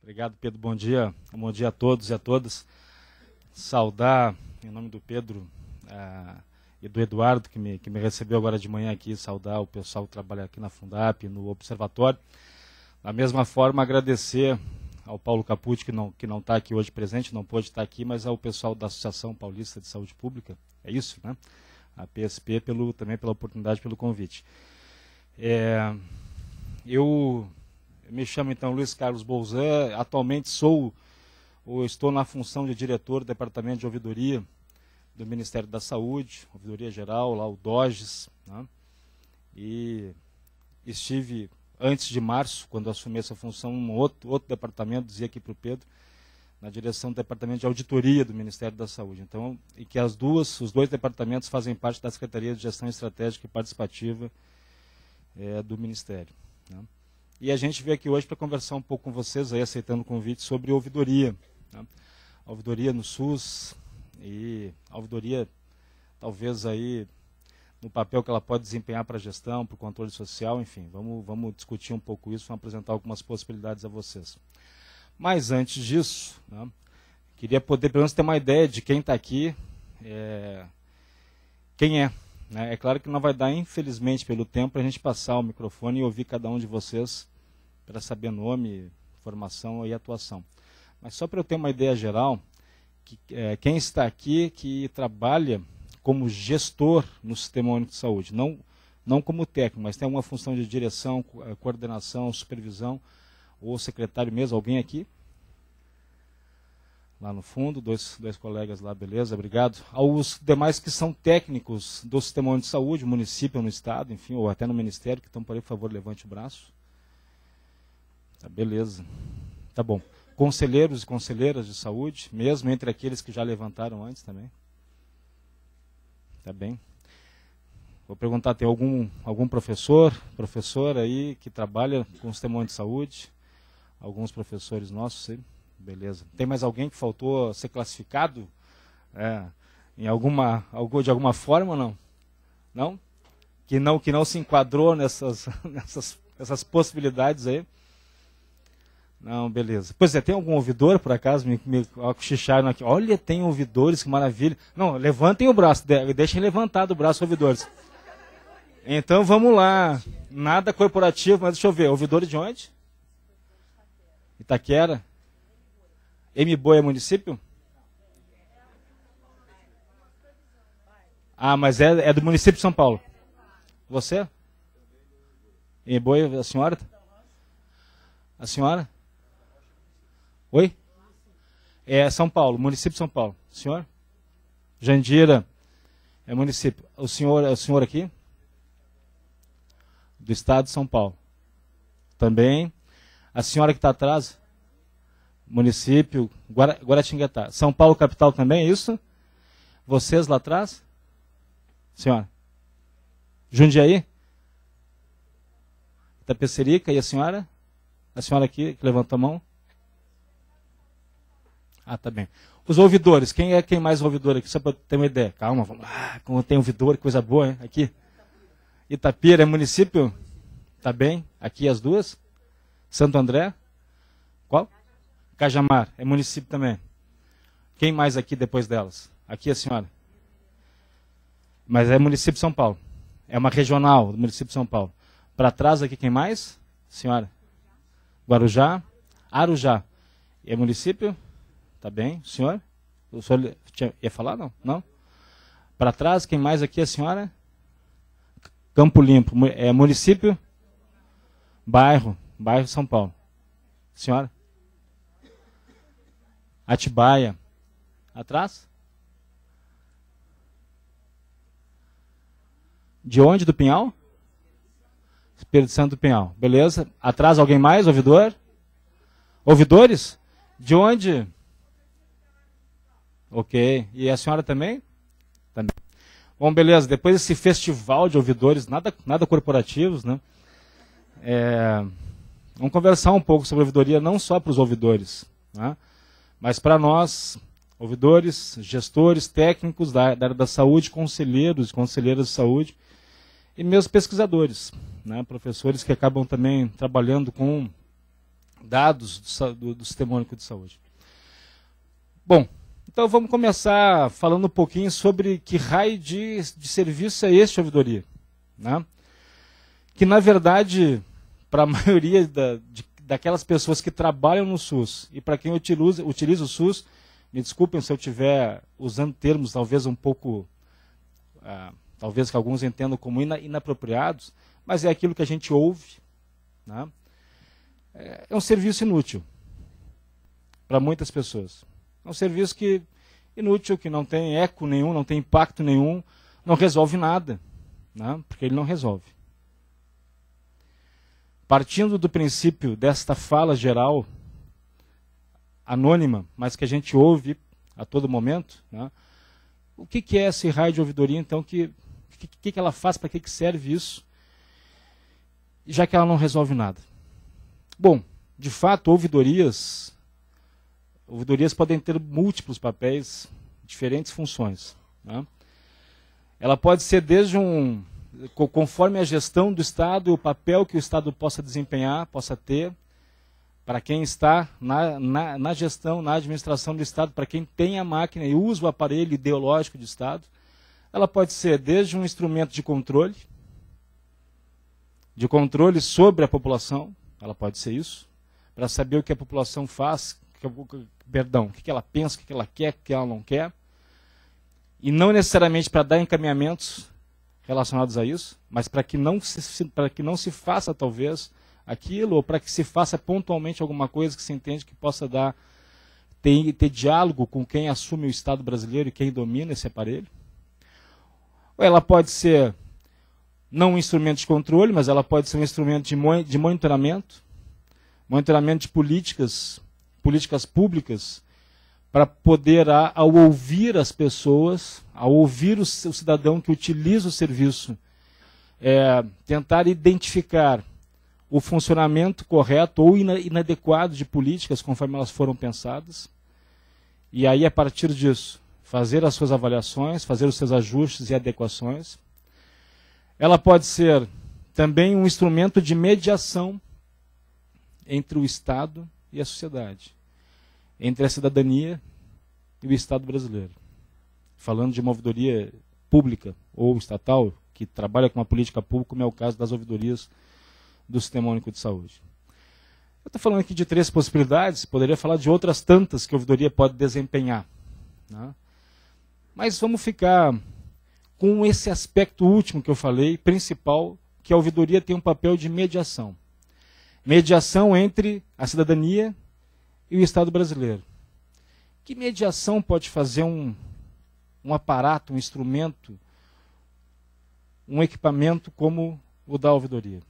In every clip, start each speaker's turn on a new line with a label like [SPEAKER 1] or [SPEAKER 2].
[SPEAKER 1] Obrigado, Pedro. Bom dia. Bom dia a todos e a todas. Saudar, em nome do Pedro e do Eduardo, que me recebeu agora de manhã aqui, saudar o pessoal que trabalha aqui na Fundap, no Observatório. Da mesma forma, agradecer ao Paulo Capucci, que não está aqui hoje presente, não pôde estar aqui, mas ao pessoal da Associação Paulista de Saúde Pública, é isso, né? A PSP, também pela oportunidade, pelo convite. Eu me chamo, então, Luiz Carlos Bolzan, atualmente estou na função de diretor do Departamento de Ouvidoria do Ministério da Saúde, Ouvidoria Geral, lá o DOGES, né? E estive, antes de março, quando assumi essa função, um outro departamento, dizia aqui para o Pedro, na direção do Departamento de Auditoria do Ministério da Saúde. Então, e que os dois departamentos fazem parte da Secretaria de Gestão Estratégica e Participativa do Ministério, né? E a gente veio aqui hoje para conversar um pouco com vocês, aí, aceitando o convite, sobre ouvidoria, né? Ouvidoria no SUS e a ouvidoria, talvez, aí, no papel que ela pode desempenhar para a gestão, para o controle social, enfim, vamos discutir um pouco isso, vamos apresentar algumas possibilidades a vocês. Mas antes disso, né, queria poder, pelo menos, ter uma ideia de quem está aqui, quem é. Né? É claro que não vai dar, infelizmente, pelo tempo, para a gente passar o microfone e ouvir cada um de vocês para saber nome, formação e atuação. Mas só para eu ter uma ideia geral, quem está aqui que trabalha como gestor no Sistema Único de Saúde, não como técnico, mas tem alguma função de direção, coordenação, supervisão, ou secretário mesmo, alguém aqui? Lá no fundo, dois colegas lá, beleza, obrigado. Aos demais que são técnicos do Sistema Único de Saúde, município, no estado, enfim, ou até no Ministério, que estão por aí, por favor, levante o braço. Tá, beleza. Tá bom. Conselheiros e conselheiras de saúde, mesmo entre aqueles que já levantaram antes também. Tá bem. Vou perguntar, tem algum professor aí que trabalha com o Sistema Único de Saúde? Alguns professores nossos, sim. Beleza. Tem mais alguém que faltou ser classificado de alguma forma ou não? Não? Que não se enquadrou nessas possibilidades aí? Não, beleza. Pois é, tem algum ouvidor, por acaso? Me cochicharam aqui. Olha, tem ouvidores, que maravilha. Não, levantem o braço, deixem levantado o braço, ouvidores. Então, vamos lá. Nada corporativo, mas deixa eu ver. Ouvidores de onde? Itaquera? Mboi é município? Ah, mas é do município de São Paulo. Você? Mboi, a senhora? A senhora? Oi? É São Paulo, município de São Paulo. Senhor? Jandira é município. O senhor aqui? Do estado de São Paulo. Também. A senhora que está atrás? Município, Guaratinguetá. São Paulo, capital também, é isso? Vocês lá atrás? Senhora? Jundiaí? Itapecerica, e a senhora? A senhora aqui, que levantou a mão? Ah, tá bem. Os ouvidores, quem mais ouvidor aqui? Só para ter uma ideia. Calma, vamos lá. Como tem ouvidor, coisa boa, hein? Aqui. Itapira é município? Tá bem. Aqui as duas? Santo André? Qual? Cajamar, é município também. Quem mais aqui depois delas? Aqui a senhora. Mas é município de São Paulo. É uma regional do município de São Paulo. Para trás aqui quem mais? Senhora. Guarujá. Arujá. É município? Tá bem. Senhor? O senhor ia falar? Não? Não? Para trás, quem mais aqui? A senhora? Campo Limpo. É município? Bairro São Paulo. Senhora? Atibaia. Atrás? De onde? Do Pinhal? Espírito Santo do Pinhal. Beleza. Atrás alguém mais? Ouvidor? Ouvidores? De onde? Ok. E a senhora também? Também. Bom, beleza. Depois desse festival de ouvidores, nada corporativos, né? Vamos conversar um pouco sobre ouvidoria, não só para os ouvidores, né? Mas para nós, ouvidores, gestores, técnicos da área da saúde, conselheiros e conselheiras de saúde, e mesmo pesquisadores, né? Professores que acabam também trabalhando com dados do Sistema Único de Saúde. Bom, então vamos começar falando um pouquinho sobre que raio de serviço é este, ouvidoria, né? Que, na verdade, para a maioria daquelas pessoas que trabalham no SUS e para quem utiliza o SUS, me desculpem se eu estiver usando termos talvez um pouco, talvez que alguns entendam como inapropriados, mas é aquilo que a gente ouve, né? É um serviço inútil para muitas pessoas. É um serviço inútil, que não tem eco nenhum, não tem impacto nenhum, não resolve nada, né? Porque ele não resolve. Partindo do princípio desta fala geral, anônima, mas que a gente ouve a todo momento, né? O que é esse raio de ouvidoria, então, que ela faz, para que serve isso, já que ela não resolve nada? Bom, de fato, ouvidorias podem ter múltiplos papéis, diferentes funções, né? Ela pode ser desde conforme a gestão do Estado e o papel que o Estado possa desempenhar, possa ter, para quem está na gestão, na administração do Estado, para quem tem a máquina e usa o aparelho ideológico do Estado. Ela pode ser desde um instrumento de controle sobre a população, ela pode ser isso, para saber o que a população faz, o que ela pensa, o que ela quer, o que ela não quer, e não necessariamente para dar encaminhamentos relacionados a isso, mas para que não se faça, talvez, aquilo, ou para que se faça pontualmente alguma coisa que se entende que possa ter diálogo com quem assume o Estado brasileiro e quem domina esse aparelho. Ou ela pode ser não um instrumento de controle, mas ela pode ser um instrumento de monitoramento de políticas públicas, para poder, ao ouvir as pessoas, ao ouvir o cidadão que utiliza o serviço, tentar identificar o funcionamento correto ou inadequado de políticas conforme elas foram pensadas, e aí, a partir disso, fazer as suas avaliações, fazer os seus ajustes e adequações. Ela pode ser também um instrumento de mediação entre o Estado e a sociedade, entre a cidadania e o Estado brasileiro. Falando de uma ouvidoria pública ou estatal, que trabalha com uma política pública, como é o caso das ouvidorias do Sistema Único de Saúde. Eu estou falando aqui de 3 possibilidades, poderia falar de outras tantas que a ouvidoria pode desempenhar, né? Mas vamos ficar com esse aspecto último que eu falei, principal, que a ouvidoria tem um papel de mediação. Mediação entre a cidadania e o Estado brasileiro. Que mediação pode fazer um aparato, um instrumento, um equipamento como o da ouvidoria?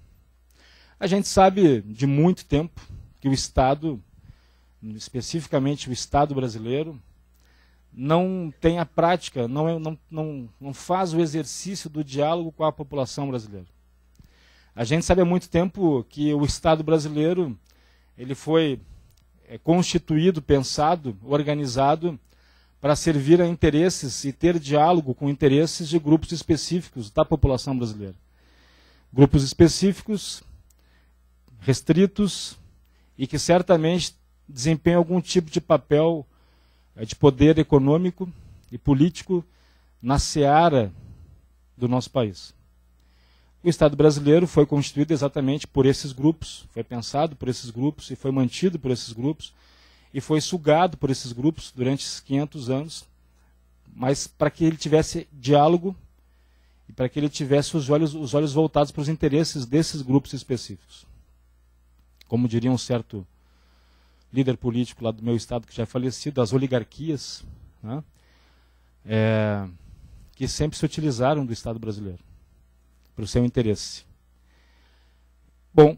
[SPEAKER 1] A gente sabe de muito tempo que o Estado, especificamente o Estado brasileiro, não tem a prática, não faz o exercício do diálogo com a população brasileira. A gente sabe há muito tempo que o Estado brasileiro ele foi constituído, pensado, organizado para servir a interesses e ter diálogo com interesses de grupos específicos da população brasileira. Grupos específicos, restritos, e que certamente desempenham algum tipo de papel de poder econômico e político na seara do nosso país. O Estado brasileiro foi constituído exatamente por esses grupos, foi pensado por esses grupos e foi mantido por esses grupos e foi sugado por esses grupos durante esses 500 anos, mas para que ele tivesse diálogo e para que ele tivesse os olhos voltados para os interesses desses grupos específicos. Como diria um certo líder político lá do meu estado, que já é falecido, as oligarquias, né, que sempre se utilizaram do Estado brasileiro para o seu interesse. Bom,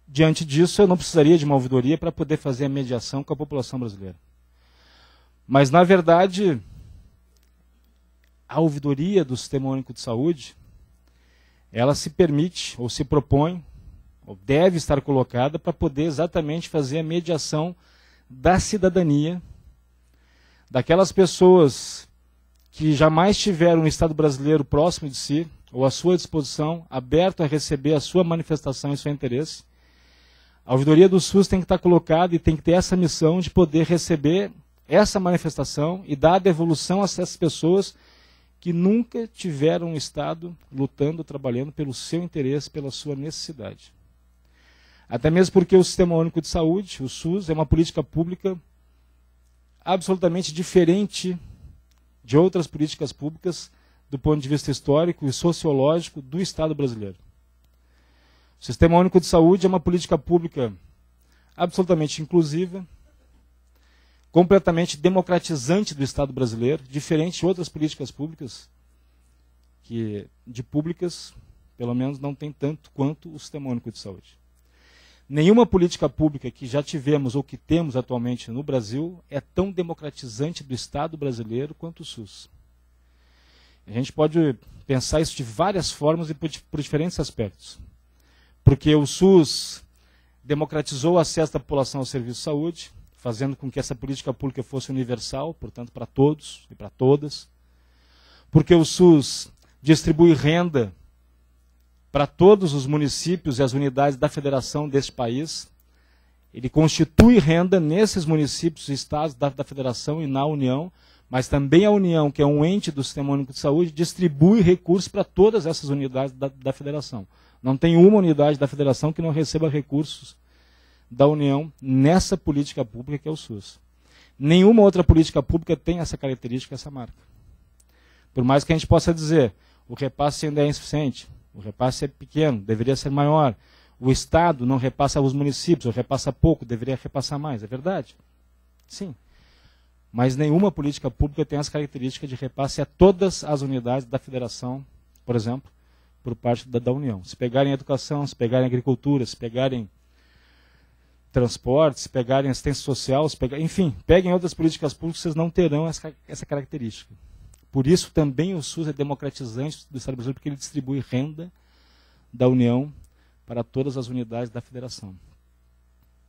[SPEAKER 1] diante disso, eu não precisaria de uma ouvidoria para poder fazer a mediação com a população brasileira. Mas, na verdade, a ouvidoria do Sistema Único de Saúde, ela se permite, ou se propõe, ou deve estar colocada para poder exatamente fazer a mediação da cidadania, daquelas pessoas que jamais tiveram um Estado brasileiro próximo de si, ou à sua disposição, aberto a receber a sua manifestação e seu interesse, A ouvidoria do SUS tem que estar colocada e tem que ter essa missão de poder receber essa manifestação e dar a devolução a essas pessoas que nunca tiveram um Estado lutando, trabalhando pelo seu interesse, pela sua necessidade. Até mesmo porque o Sistema Único de Saúde, o SUS, é uma política pública absolutamente diferente de outras políticas públicas do ponto de vista histórico e sociológico do Estado brasileiro. O Sistema Único de Saúde é uma política pública absolutamente inclusiva, completamente democratizante do Estado brasileiro, diferente de outras políticas públicas, que de públicas, pelo menos, não tem tanto quanto o Sistema Único de Saúde. Nenhuma política pública que já tivemos ou que temos atualmente no Brasil é tão democratizante do Estado brasileiro quanto o SUS. A gente pode pensar isso de várias formas e por diferentes aspectos. Porque o SUS democratizou o acesso da população ao serviço de saúde, fazendo com que essa política pública fosse universal, portanto, para todos e para todas. Porque o SUS distribui renda para todos os municípios e as unidades da federação deste país. Ele constitui renda nesses municípios e estados da federação e na União, mas também a União, que é um ente do Sistema Único de Saúde, distribui recursos para todas essas unidades da federação. Não tem uma unidade da federação que não receba recursos da União nessa política pública que é o SUS. Nenhuma outra política pública tem essa característica, essa marca. Por mais que a gente possa dizer, o repasse ainda é insuficiente, o repasse é pequeno, deveria ser maior, o Estado não repassa aos municípios, ou repassa pouco, deveria repassar mais, é verdade? Sim. Mas nenhuma política pública tem essa característica de repasse a todas as unidades da federação, por exemplo, por parte da União. Se pegarem educação, se pegarem agricultura, se pegarem transporte, se pegarem assistência social, enfim, peguem outras políticas públicas, vocês não terão essa característica. Por isso também o SUS é democratizante do Estado brasileiro, porque ele distribui renda da União para todas as unidades da federação.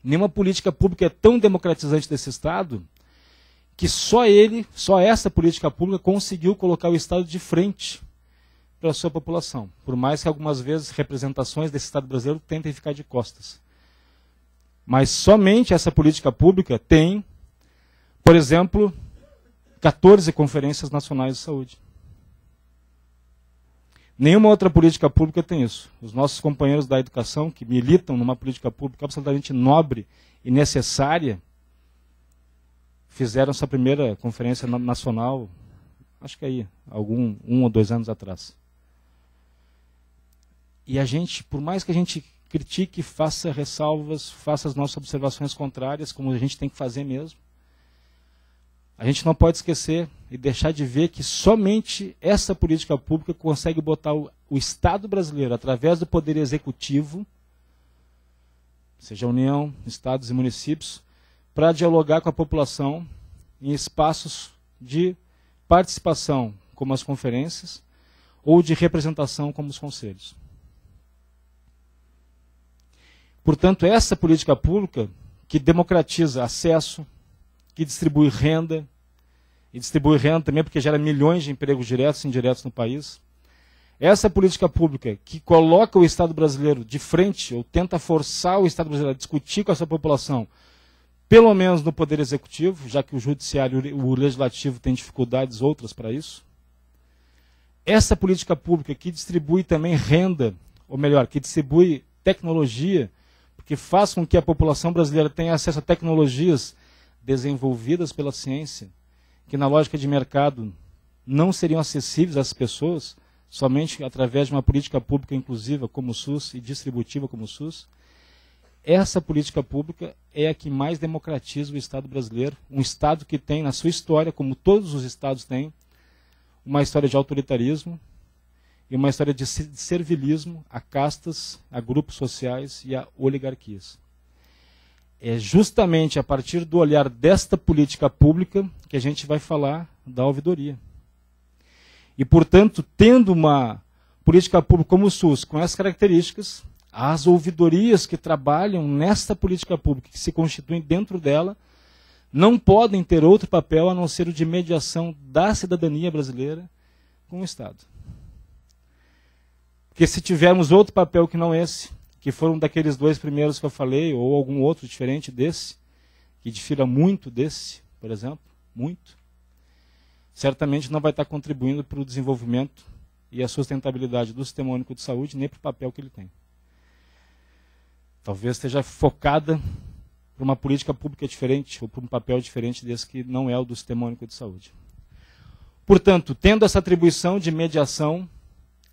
[SPEAKER 1] Nenhuma política pública é tão democratizante desse Estado que só essa política pública conseguiu colocar o Estado de frente para a sua população. Por mais que algumas vezes representações desse Estado brasileiro tentem ficar de costas. Mas somente essa política pública tem, por exemplo, 14 conferências nacionais de saúde. Nenhuma outra política pública tem isso. Os nossos companheiros da educação, que militam numa política pública absolutamente nobre e necessária, fizeram sua primeira conferência nacional, acho que aí, 1 ou 2 anos atrás. E a gente, por mais que a gente critique, faça ressalvas, faça as nossas observações contrárias, como a gente tem que fazer mesmo, a gente não pode esquecer e deixar de ver que somente essa política pública consegue botar o Estado brasileiro, através do poder executivo, seja a União, estados e municípios, para dialogar com a população em espaços de participação, como as conferências, ou de representação, como os conselhos. Portanto, essa política pública que democratiza acesso, que distribui renda, e distribui renda também porque gera milhões de empregos diretos e indiretos no país. Essa política pública que coloca o Estado brasileiro de frente, ou tenta forçar o Estado brasileiro a discutir com essa população, pelo menos no poder executivo, já que o judiciário e o legislativo têm dificuldades outras para isso. Essa política pública que distribui também renda, ou melhor, que distribui tecnologia, porque faz com que a população brasileira tenha acesso a tecnologias desenvolvidas pela ciência, que na lógica de mercado não seriam acessíveis às pessoas, somente através de uma política pública inclusiva como o SUS e distributiva como o SUS. Essa política pública é a que mais democratiza o Estado brasileiro, um Estado que tem na sua história, como todos os Estados têm, uma história de autoritarismo e uma história de servilismo a castas, a grupos sociais e a oligarquias. É justamente a partir do olhar desta política pública que a gente vai falar da ouvidoria. E, portanto, tendo uma política pública como o SUS, com essas características, as ouvidorias que trabalham nesta política pública, que se constituem dentro dela, não podem ter outro papel a não ser o de mediação da cidadania brasileira com o Estado. Porque se tivermos outro papel que não esse, que foram daqueles dois primeiros que eu falei, ou algum outro diferente desse, que difira muito desse, por exemplo, muito, certamente não vai estar contribuindo para o desenvolvimento e a sustentabilidade do Sistema Único de Saúde, nem para o papel que ele tem. Talvez esteja focada para uma política pública diferente, ou para um papel diferente desse que não é o do Sistema Único de Saúde. Portanto, tendo essa atribuição de mediação,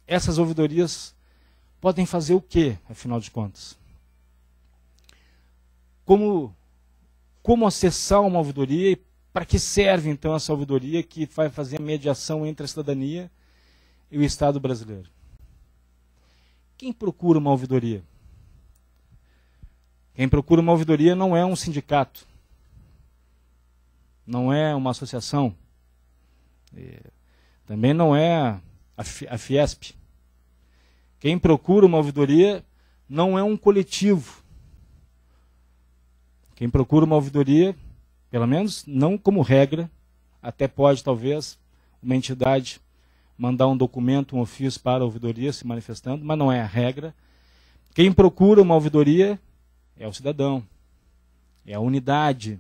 [SPEAKER 1] essas ouvidorias podem fazer o quê, afinal de contas? Como acessar uma ouvidoria e para que serve, então, essa ouvidoria que vai fazer a mediação entre a cidadania e o Estado brasileiro? Quem procura uma ouvidoria? Quem procura uma ouvidoria não é um sindicato, não é uma associação, também não é a Fiesp. Quem procura uma ouvidoria não é um coletivo. Quem procura uma ouvidoria, pelo menos não como regra, até pode talvez uma entidade mandar um documento, um ofício para a ouvidoria se manifestando, mas não é a regra. Quem procura uma ouvidoria é o cidadão, é a unidade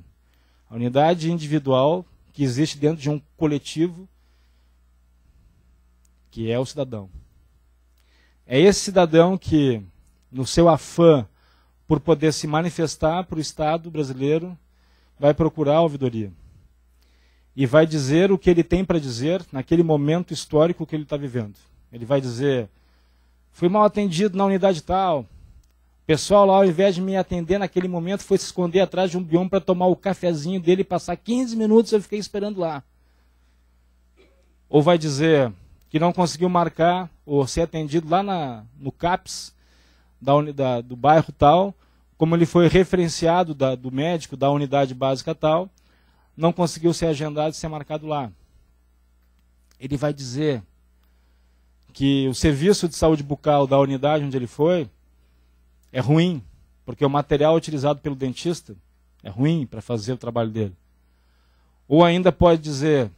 [SPEAKER 1] individual que existe dentro de um coletivo, que é o cidadão. É esse cidadão que, no seu afã por poder se manifestar para o Estado brasileiro, vai procurar a ouvidoria. E vai dizer o que ele tem para dizer naquele momento histórico que ele está vivendo. Ele vai dizer, fui mal atendido na unidade tal, o pessoal lá, ao invés de me atender naquele momento, foi se esconder atrás de um bioma para tomar o cafezinho dele e passar 15 minutos, eu fiquei esperando lá. Ou vai dizer que não conseguiu marcar ou ser atendido lá no CAPS do bairro tal, como ele foi referenciado do médico da unidade básica tal, não conseguiu ser agendado e ser marcado lá. Ele vai dizer que o serviço de saúde bucal da unidade onde ele foi é ruim, porque o material utilizado pelo dentista é ruim para fazer o trabalho dele. Ou ainda pode dizer,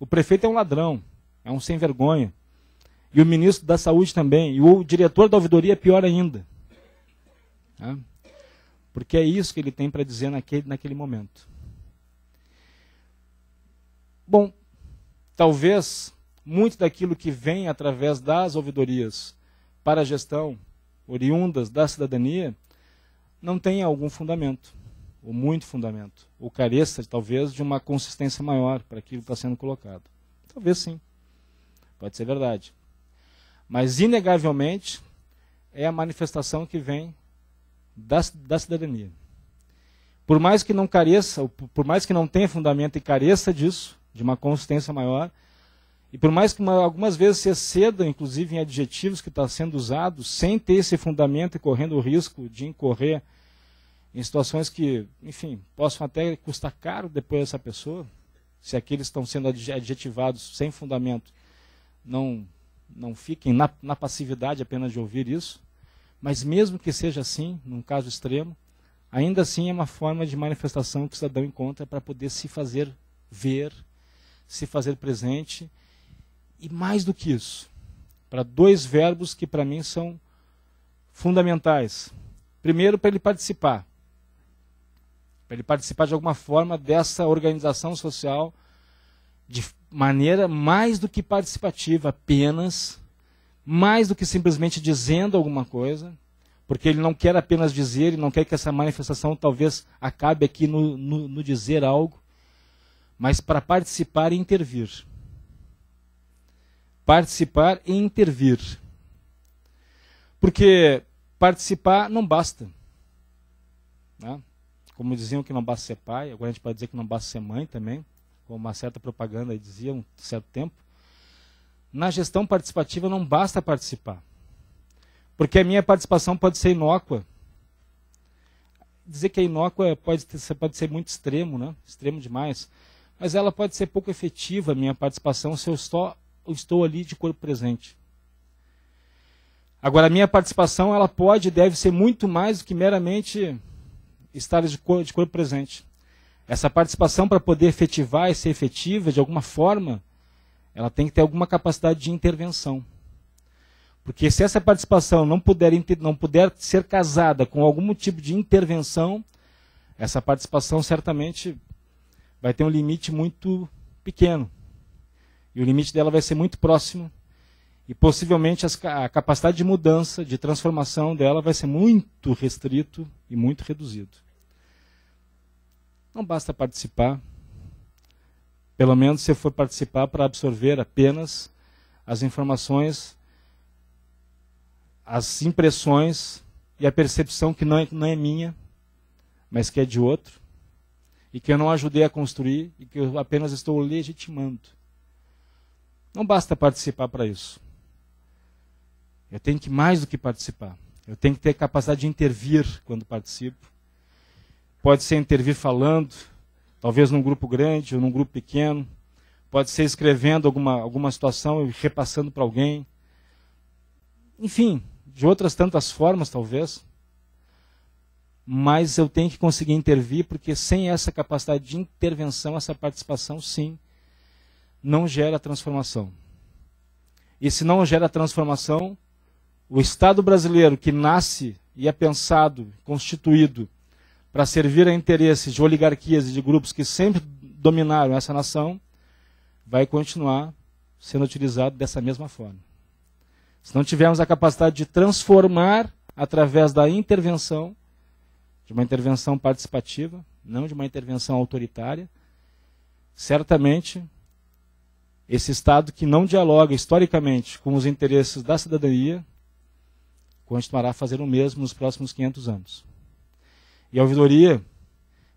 [SPEAKER 1] o prefeito é um ladrão, é um sem vergonha, e o ministro da Saúde também, e o diretor da ouvidoria é pior ainda. Tá? Porque é isso que ele tem para dizer naquele momento. Bom, talvez muito daquilo que vem através das ouvidorias para a gestão, oriundas da cidadania, não tenha algum fundamento, ou muito fundamento, ou careça, talvez, de uma consistência maior para aquilo que está sendo colocado. Talvez sim, pode ser verdade. Mas, inegavelmente, é a manifestação que vem da cidadania. Por mais que não careça, ou por mais que não tenha fundamento e careça disso, de uma consistência maior, e por mais que algumas vezes se exceda, inclusive em adjetivos que está sendo usados, sem ter esse fundamento e correndo o risco de incorrer em situações que, enfim, possam até custar caro depois dessa pessoa, se aqueles estão sendo adjetivados sem fundamento, não fiquem na passividade apenas de ouvir isso, mas mesmo que seja assim, num caso extremo, ainda assim é uma forma de manifestação que o cidadão encontra para poder se fazer ver, se fazer presente, e mais do que isso, para dois verbos que para mim são fundamentais. Primeiro, para ele participar. Para ele participar de alguma forma dessa organização social de maneira mais do que participativa, apenas, mais do que simplesmente dizendo alguma coisa, porque ele não quer apenas dizer, ele não quer que essa manifestação talvez acabe aqui no dizer algo, mas para participar e intervir. Participar e intervir. Porque participar não basta. Né? Como diziam que não basta ser pai, agora a gente pode dizer que não basta ser mãe também, como uma certa propaganda dizia um certo tempo. Na gestão participativa não basta participar. Porque a minha participação pode ser inócua. Dizer que é inócua pode ser muito extremo, né? Extremo demais. Mas ela pode ser pouco efetiva, a minha participação, se eu estou ali de corpo presente. Agora, a minha participação ela pode e deve ser muito mais do que meramente estar de corpo presente. Essa participação, para poder efetivar e ser efetiva, de alguma forma, ela tem que ter alguma capacidade de intervenção. Porque se essa participação não puder ser casada com algum tipo de intervenção, essa participação certamente vai ter um limite muito pequeno. E o limite dela vai ser muito próximo. E possivelmente a capacidade de mudança, de transformação dela vai ser muito restrito e muito reduzido. Não basta participar. Pelo menos se for participar para absorver apenas as informações, as impressões e a percepção que não é minha, mas que é de outro, e que eu não ajudei a construir e que eu apenas estou legitimando. Não basta participar para isso. Eu tenho que mais do que participar. Eu tenho que ter capacidade de intervir quando participo. Pode ser intervir falando, talvez num grupo grande ou num grupo pequeno. Pode ser escrevendo alguma situação e repassando para alguém. Enfim, de outras tantas formas, talvez. Mas eu tenho que conseguir intervir, porque sem essa capacidade de intervenção, essa participação, sim, não gera transformação. E se não gera transformação, o Estado brasileiro, que nasce e é pensado, constituído, para servir a interesses de oligarquias e de grupos que sempre dominaram essa nação, vai continuar sendo utilizado dessa mesma forma. Se não tivermos a capacidade de transformar através da intervenção, de uma intervenção participativa, não de uma intervenção autoritária, certamente esse Estado que não dialoga historicamente com os interesses da cidadania continuará a fazer o mesmo nos próximos 500 anos. E a ouvidoria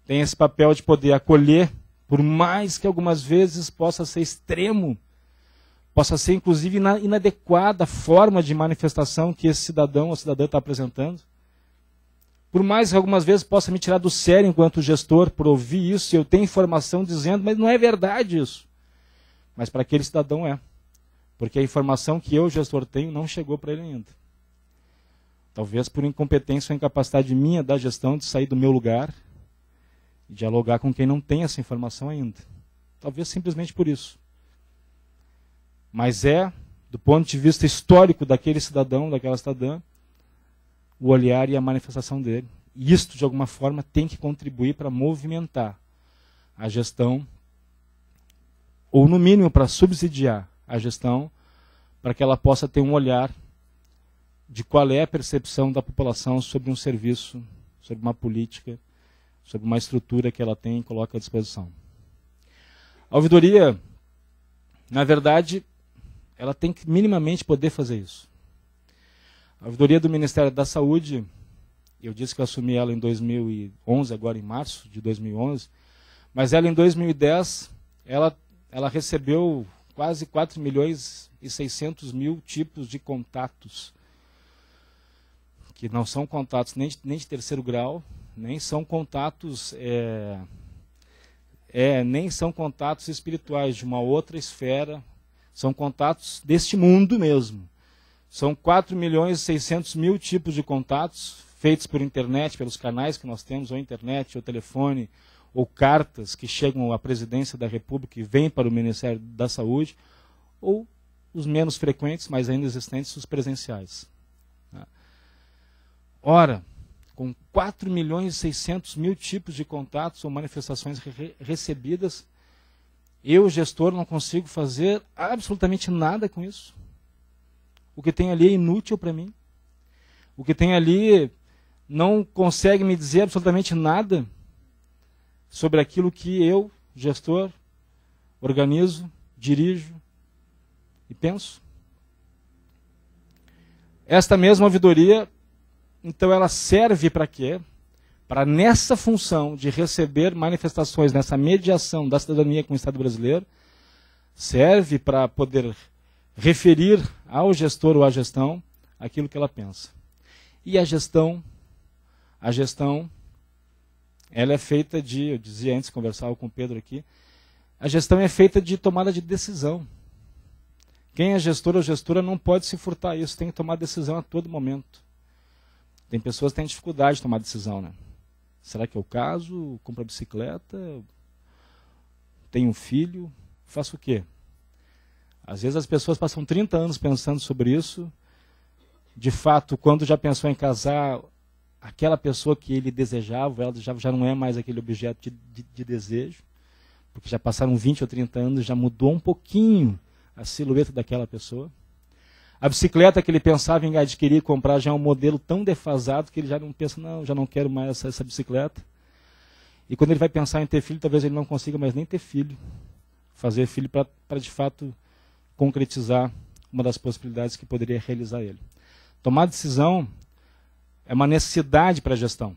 [SPEAKER 1] tem esse papel de poder acolher, por mais que algumas vezes possa ser extremo, possa ser inclusive inadequada a forma de manifestação que esse cidadão ou cidadã está apresentando. Por mais que algumas vezes possa me tirar do sério enquanto gestor por ouvir isso, e eu tenho informação dizendo, mas não é verdade isso. Mas para aquele cidadão é. Porque a informação que eu, gestor, tenho não chegou para ele ainda. Talvez por incompetência ou incapacidade minha da gestão de sair do meu lugar e dialogar com quem não tem essa informação ainda. Talvez simplesmente por isso. Mas do ponto de vista histórico daquele cidadão, daquela cidadã, o olhar e a manifestação dele. E isto, de alguma forma, tem que contribuir para movimentar a gestão, ou no mínimo para subsidiar a gestão, para que ela possa ter um olhar de qual é a percepção da população sobre um serviço, sobre uma política, sobre uma estrutura que ela tem e coloca à disposição. A ouvidoria, na verdade, ela tem que minimamente poder fazer isso. A ouvidoria do Ministério da Saúde, eu disse que eu assumi ela em 2011, agora em março de 2011, mas ela em 2010, ela recebeu quase 4.600.000 tipos de contatos, que não são contatos nem de terceiro grau, nem são contatos nem são contatos espirituais de uma outra esfera, são contatos deste mundo mesmo. São 4.600.000 tipos de contatos feitos por internet, pelos canais que nós temos, ou internet, ou telefone, ou cartas que chegam à Presidência da República e vêm para o Ministério da Saúde, ou os menos frequentes, mas ainda existentes, os presenciais. Ora, com 4.600.000 tipos de contatos ou manifestações recebidas, eu, gestor, não consigo fazer absolutamente nada com isso. O que tem ali é inútil para mim. O que tem ali não consegue me dizer absolutamente nada sobre aquilo que eu, gestor, organizo, dirijo e penso. Esta mesma ouvidoria, então, ela serve para quê? Para, nessa função de receber manifestações, nessa mediação da cidadania com o Estado brasileiro, serve para poder referir ao gestor ou à gestão aquilo que ela pensa. E a gestão, ela é feita de, eu dizia antes, conversava com o Pedro aqui, a gestão é feita de tomada de decisão. Quem é gestor ou gestora não pode se furtar isso, tem que tomar decisão a todo momento. Tem pessoas que têm dificuldade de tomar decisão, né? Será que é o caso? Compro a bicicleta? Tenho um filho? Faço o quê? Às vezes as pessoas passam 30 anos pensando sobre isso, de fato, quando já pensou em casar, aquela pessoa que ele desejava, ela já não é mais aquele objeto de desejo, porque já passaram 20 ou 30 anos, já mudou um pouquinho a silhueta daquela pessoa. A bicicleta que ele pensava em adquirir e comprar já é um modelo tão defasado que ele já não pensa, não, já não quero mais essa bicicleta. E quando ele vai pensar em ter filho, talvez ele não consiga mais nem ter filho. Fazer filho para de fato concretizar uma das possibilidades que poderia realizar ele. Tomar decisão é uma necessidade para a gestão.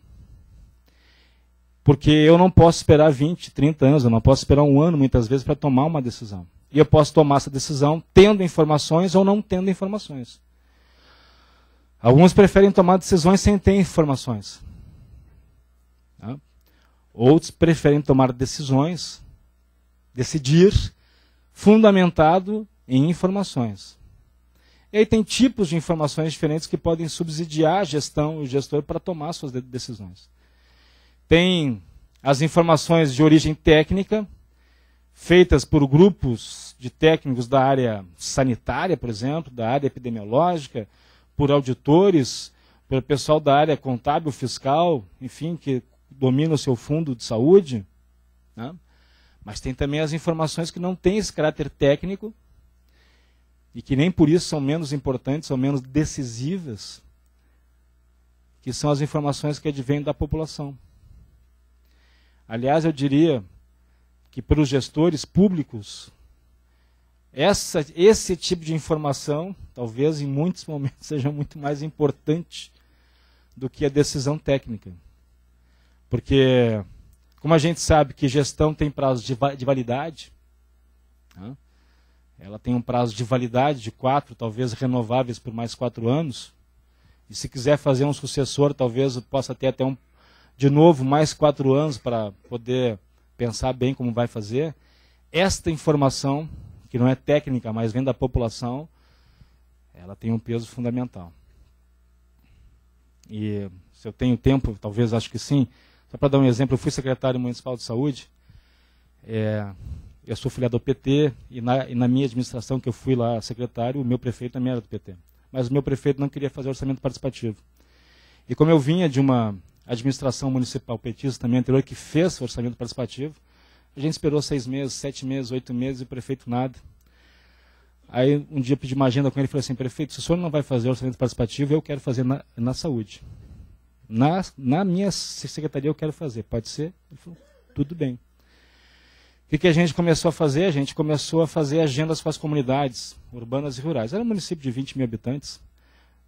[SPEAKER 1] Porque eu não posso esperar 20, 30 anos, eu não posso esperar um ano muitas vezes para tomar uma decisão. E eu posso tomar essa decisão tendo informações ou não tendo informações. Alguns preferem tomar decisões sem ter informações. Tá? Outros preferem tomar decisões, decidir, fundamentado em informações. E aí tem tipos de informações diferentes que podem subsidiar a gestão e o gestor para tomar suas decisões. Tem as informações de origem técnica, feitas por grupos de técnicos da área sanitária, por exemplo, da área epidemiológica, por auditores, por pessoal da área contábil, fiscal, enfim, que domina o seu fundo de saúde. Né? Mas tem também as informações que não têm esse caráter técnico e que nem por isso são menos importantes, são menos decisivas, que são as informações que advêm da população. Aliás, eu diria que para os gestores públicos, esse tipo de informação, talvez em muitos momentos, seja muito mais importante do que a decisão técnica. Porque, como a gente sabe que gestão tem prazo de validade, né? Ela tem um prazo de validade de 4, talvez renováveis por mais 4 anos, e se quiser fazer um sucessor, talvez possa ter até de novo mais 4 anos para poder pensar bem como vai fazer. Esta informação, que não é técnica, mas vem da população, ela tem um peso fundamental. E se eu tenho tempo, talvez acho que sim. Só para dar um exemplo, eu fui secretário municipal de saúde, eu sou filiado ao PT, e na minha administração que eu fui lá secretário, o meu prefeito também era do PT. Mas o meu prefeito não queria fazer orçamento participativo. E como eu vinha de uma administração municipal petista também anterior, que fez orçamento participativo, a gente esperou 6 meses, 7 meses, 8 meses, e o prefeito nada. Aí um dia eu pedi uma agenda com ele e falei assim, prefeito, se o senhor não vai fazer orçamento participativo, eu quero fazer na saúde. Na minha secretaria eu quero fazer, pode ser? Ele falou, tudo bem. O que a gente começou a fazer? A gente começou a fazer agendas com as comunidades urbanas e rurais. Era um município de 20 mil habitantes,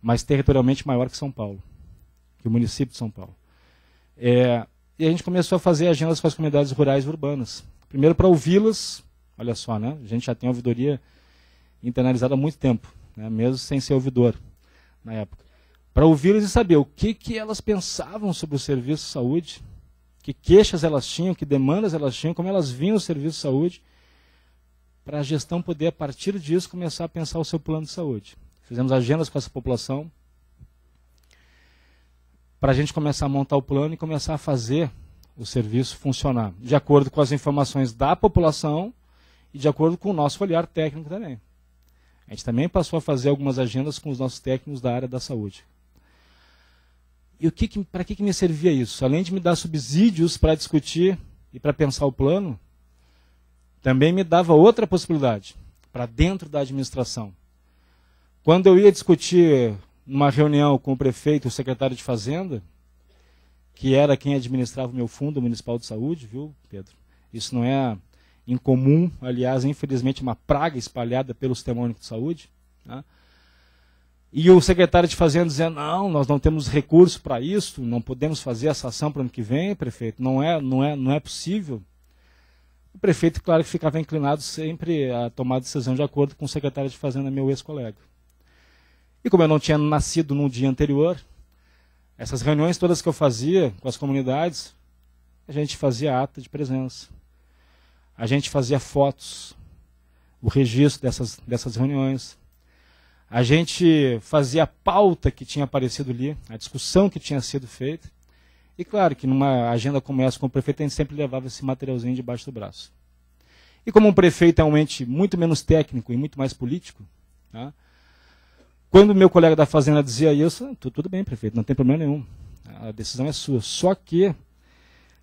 [SPEAKER 1] mas territorialmente maior que São Paulo, que o município de São Paulo. E a gente começou a fazer agendas com as comunidades rurais e urbanas. Primeiro para ouvi-las, olha só, né? A gente já tem ouvidoria internalizada há muito tempo, né? Mesmo sem ser ouvidor na época. Para ouvi-las e saber o que elas pensavam sobre o serviço de saúde, que queixas elas tinham, que demandas elas tinham, como elas viam o serviço de saúde, para a gestão poder, a partir disso, começar a pensar o seu plano de saúde. Fizemos agendas com essa população, para a gente começar a montar o plano e começar a fazer o serviço funcionar, de acordo com as informações da população e de acordo com o nosso olhar técnico também. A gente também passou a fazer algumas agendas com os nossos técnicos da área da saúde. E para que me servia isso? Além de me dar subsídios para discutir e para pensar o plano, também me dava outra possibilidade, para dentro da administração. Quando eu ia discutir numa reunião com o prefeito e o secretário de Fazenda, que era quem administrava o meu fundo municipal de saúde, viu, Pedro? Isso não é incomum, aliás, infelizmente, uma praga espalhada pelo Sistema Único de Saúde. Né? E o secretário de Fazenda dizendo, não, nós não temos recurso para isso, não podemos fazer essa ação para o ano que vem, prefeito, não é possível. O prefeito, claro, que ficava inclinado sempre a tomar decisão de acordo com o secretário de Fazenda, meu ex-colega. E como eu não tinha nascido no dia anterior, essas reuniões todas que eu fazia com as comunidades, a gente fazia ata de presença. A gente fazia fotos, o registro dessas reuniões. A gente fazia a pauta que tinha aparecido ali, a discussão que tinha sido feita. E claro que numa agenda como essa com o prefeito, a gente sempre levava esse materialzinho debaixo do braço. E como um prefeito é um ente muito menos técnico e muito mais político, tá? Quando o meu colega da fazenda dizia isso, tudo bem, prefeito, não tem problema nenhum. A decisão é sua. Só que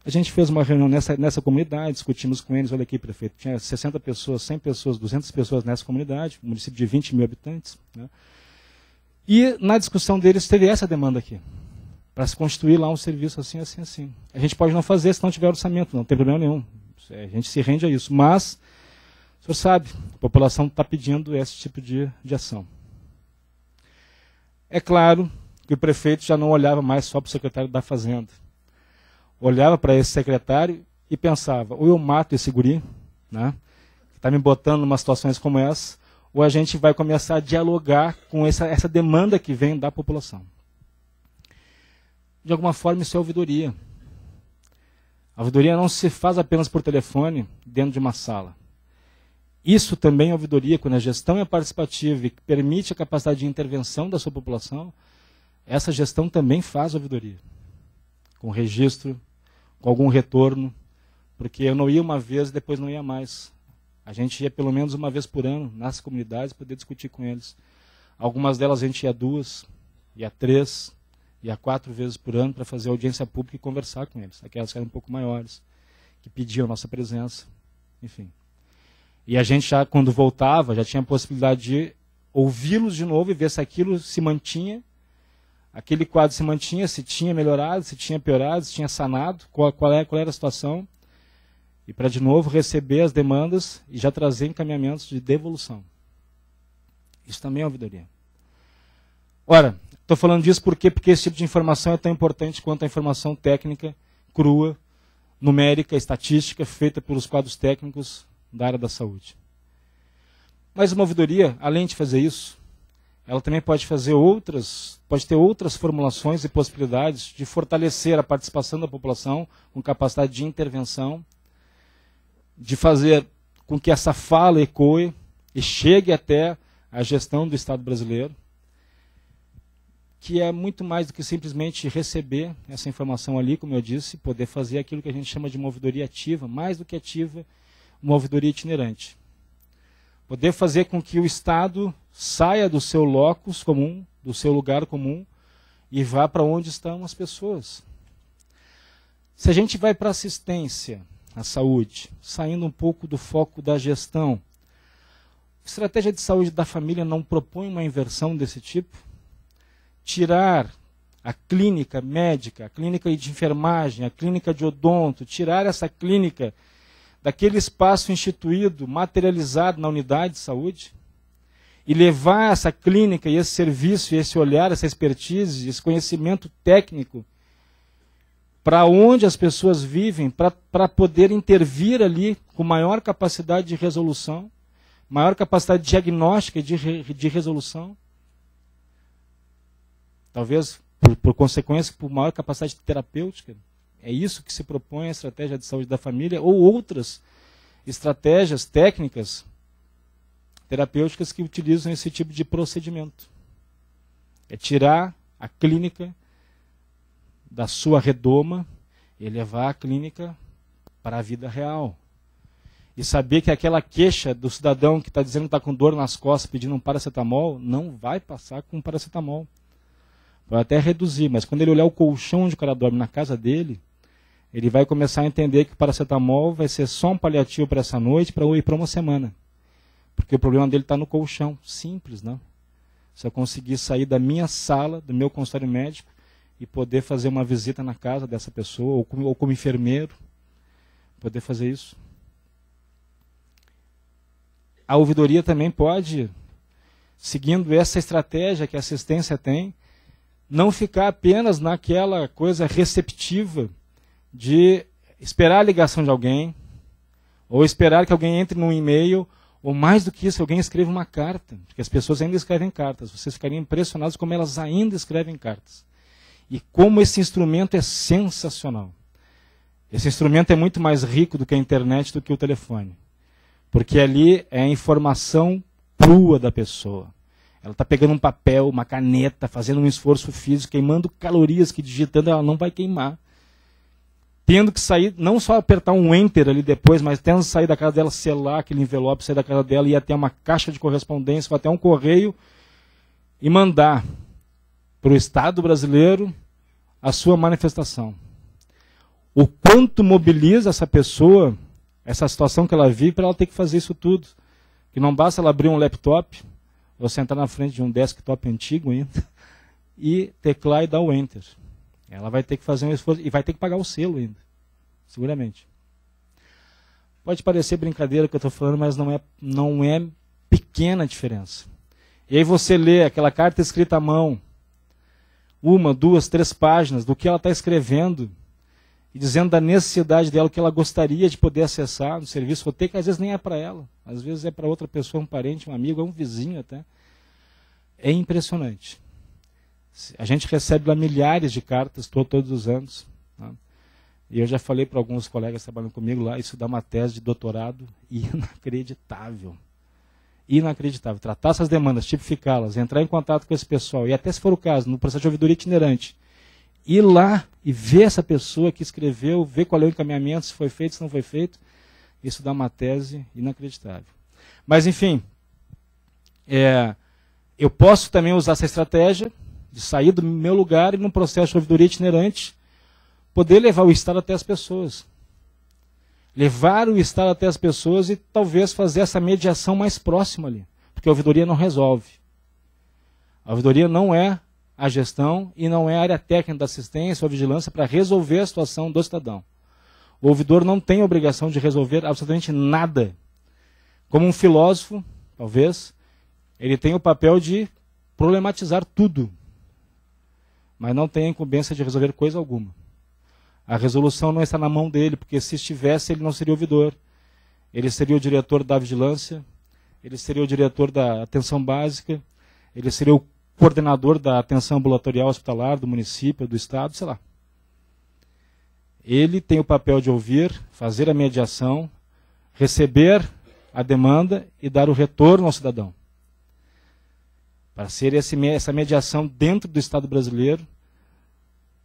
[SPEAKER 1] a gente fez uma reunião nessa comunidade, discutimos com eles, olha aqui, prefeito, tinha 60 pessoas, 100 pessoas, 200 pessoas nessa comunidade, um município de 20 mil habitantes. Né? E na discussão deles teve essa demanda aqui, para se constituir lá um serviço assim, assim, assim. A gente pode não fazer se não tiver orçamento, não tem problema nenhum. A gente se rende a isso. Mas, o senhor sabe, a população está pedindo esse tipo de ação. É claro que o prefeito já não olhava mais só para o secretário da Fazenda. Olhava para esse secretário e pensava, ou eu mato esse guri, né, que está me botando em umas situações como essa, ou a gente vai começar a dialogar com essa demanda que vem da população. De alguma forma, isso é ouvidoria. A ouvidoria não se faz apenas por telefone, dentro de uma sala. Isso também é ouvidoria, quando a gestão é participativa e permite a capacidade de intervenção da sua população, essa gestão também faz ouvidoria. Com registro, com algum retorno, porque eu não ia uma vez e depois não ia mais. A gente ia pelo menos uma vez por ano nas comunidades poder discutir com eles. Algumas delas a gente ia 2, ia 3, ia 4 vezes por ano para fazer audiência pública e conversar com eles. Aquelas que eram um pouco maiores, que pediam a nossa presença, enfim. E a gente já, quando voltava, já tinha a possibilidade de ouvi-los de novo e ver se aquilo se mantinha, aquele quadro se mantinha, se tinha melhorado, se tinha piorado, se tinha sanado, qual era a situação, e para de novo receber as demandas e já trazer encaminhamentos de devolução. Isso também é ouvidoria. Ora, estou falando disso porque esse tipo de informação é tão importante quanto a informação técnica, crua, numérica, estatística, feita pelos quadros técnicos da área da saúde. Mas uma ouvidoria, além de fazer isso, ela também pode ter outras formulações e possibilidades de fortalecer a participação da população com capacidade de intervenção, de fazer com que essa fala ecoe e chegue até a gestão do Estado brasileiro, que é muito mais do que simplesmente receber essa informação ali, como eu disse, poder fazer aquilo que a gente chama de uma ouvidoria ativa, mais do que ativa, uma ouvidoria itinerante. Poder fazer com que o Estado saia do seu locus comum, do seu lugar comum, e vá para onde estão as pessoas. Se a gente vai para a assistência à saúde, saindo um pouco do foco da gestão, a estratégia de saúde da família não propõe uma inversão desse tipo? Tirar a clínica médica, a clínica de enfermagem, a clínica de odonto, tirar essa clínica daquele espaço instituído, materializado na unidade de saúde, e levar essa clínica e esse serviço, e esse olhar, essa expertise, esse conhecimento técnico para onde as pessoas vivem, para poder intervir ali com maior capacidade de resolução, maior capacidade diagnóstica e de resolução, talvez por consequência, por maior capacidade terapêutica. É isso que se propõe a estratégia de saúde da família ou outras estratégias técnicas terapêuticas que utilizam esse tipo de procedimento. É tirar a clínica da sua redoma e levar a clínica para a vida real. E saber que aquela queixa do cidadão que está dizendo que está com dor nas costas pedindo um paracetamol, não vai passar com um paracetamol. Pode até reduzir, mas quando ele olhar o colchão onde o cara dorme na casa dele, ele vai começar a entender que o paracetamol vai ser só um paliativo para essa noite para ir para uma semana. Porque o problema dele está no colchão. Simples, não? Se eu conseguir sair da minha sala, do meu consultório médico, e poder fazer uma visita na casa dessa pessoa, ou como enfermeiro, poder fazer isso. A ouvidoria também pode, seguindo essa estratégia que a assistência tem, não ficar apenas naquela coisa receptiva de esperar a ligação de alguém, ou esperar que alguém entre num e-mail, ou mais do que isso, alguém escreva uma carta, porque as pessoas ainda escrevem cartas, vocês ficariam impressionados como elas ainda escrevem cartas. E como esse instrumento é sensacional. Esse instrumento é muito mais rico do que a internet, do que o telefone. Porque ali é a informação crua da pessoa. Ela está pegando um papel, uma caneta, fazendo um esforço físico, queimando calorias, que digitando ela não vai queimar. Tendo que sair, não só apertar um enter ali depois, mas tendo que sair da casa dela, selar aquele envelope, sair da casa dela e ir até uma caixa de correspondência, ou até um correio, e mandar para o Estado brasileiro a sua manifestação. O quanto mobiliza essa pessoa, essa situação que ela vive, para ela ter que fazer isso tudo. Que não basta ela abrir um laptop, ou sentar na frente de um desktop antigo ainda, e teclar e dar o enter. Ela vai ter que fazer um esforço, e vai ter que pagar o selo ainda, seguramente. Pode parecer brincadeira o que eu estou falando, mas não é pequena a diferença. E aí você lê aquela carta escrita à mão, 1, 2, 3 páginas do que ela está escrevendo, e dizendo da necessidade dela, que ela gostaria de poder acessar no serviço roteiro, que às vezes nem é para ela, às vezes é para outra pessoa, um parente, um amigo, um vizinho até. É impressionante. A gente recebe lá milhares de cartas todos os anos. Tá? E eu já falei para alguns colegas que trabalham comigo lá, isso dá uma tese de doutorado inacreditável. Inacreditável. Tratar essas demandas, tipificá-las, entrar em contato com esse pessoal, e até se for o caso, no processo de ouvidoria itinerante, ir lá e ver essa pessoa que escreveu, ver qual é o encaminhamento, se foi feito, se não foi feito, isso dá uma tese inacreditável. Mas, enfim, eu posso também usar essa estratégia de sair do meu lugar e, num processo de ouvidoria itinerante, poder levar o Estado até as pessoas. Levar o Estado até as pessoas e talvez fazer essa mediação mais próxima ali. Porque a ouvidoria não resolve. A ouvidoria não é a gestão e não é a área técnica da assistência ou vigilância para resolver a situação do cidadão. O ouvidor não tem a obrigação de resolver absolutamente nada. Como um filósofo, talvez, ele tem o papel de problematizar tudo, mas não tem a incumbência de resolver coisa alguma. A resolução não está na mão dele, porque se estivesse, ele não seria ouvidor. Ele seria o diretor da vigilância, ele seria o diretor da atenção básica, ele seria o coordenador da atenção ambulatorial hospitalar do município, do estado, sei lá. Ele tem o papel de ouvir, fazer a mediação, receber a demanda e dar o retorno ao cidadão. Para ser essa mediação dentro do Estado brasileiro,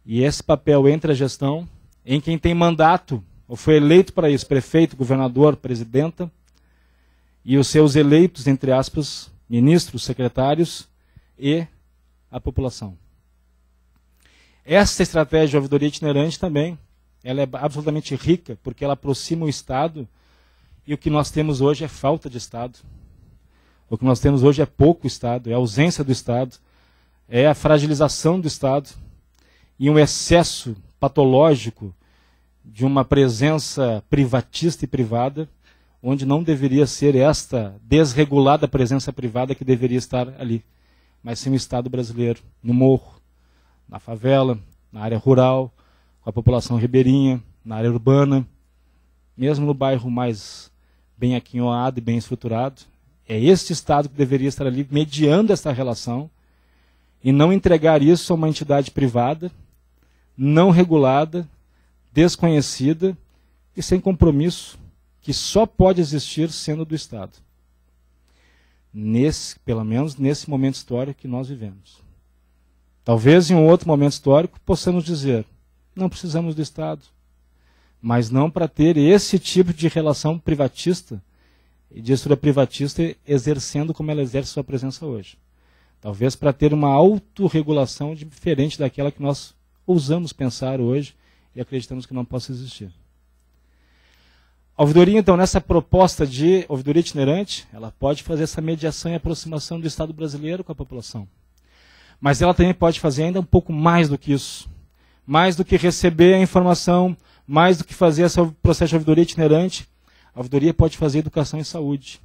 [SPEAKER 1] e esse papel entre a gestão, em quem tem mandato, ou foi eleito para isso, prefeito, governador, presidenta, e os seus eleitos, entre aspas, ministros, secretários e a população. Essa estratégia de ouvidoria itinerante também, ela é absolutamente rica, porque ela aproxima o Estado, e o que nós temos hoje é falta de Estado. O que nós temos hoje é pouco Estado, é a ausência do Estado, é a fragilização do Estado, e um excesso patológico de uma presença privatista e privada, onde não deveria ser esta desregulada presença privada que deveria estar ali, mas sim o Estado brasileiro, no morro, na favela, na área rural, com a população ribeirinha, na área urbana, mesmo no bairro mais bem aquinhoado e bem estruturado. É este Estado que deveria estar ali mediando essa relação e não entregar isso a uma entidade privada, não regulada, desconhecida e sem compromisso, que só pode existir sendo do Estado. Pelo menos nesse momento histórico que nós vivemos. Talvez em um outro momento histórico possamos dizer, não precisamos do Estado, mas não para ter esse tipo de relação privatista e de estrutura privatista exercendo como ela exerce sua presença hoje. Talvez para ter uma autorregulação diferente daquela que nós ousamos pensar hoje e acreditamos que não possa existir. A ouvidoria, então, nessa proposta de ouvidoria itinerante, ela pode fazer essa mediação e aproximação do Estado brasileiro com a população. Mas ela também pode fazer ainda um pouco mais do que isso. Mais do que receber a informação, mais do que fazer esse processo de ouvidoria itinerante, a ouvidoria pode fazer educação em saúde.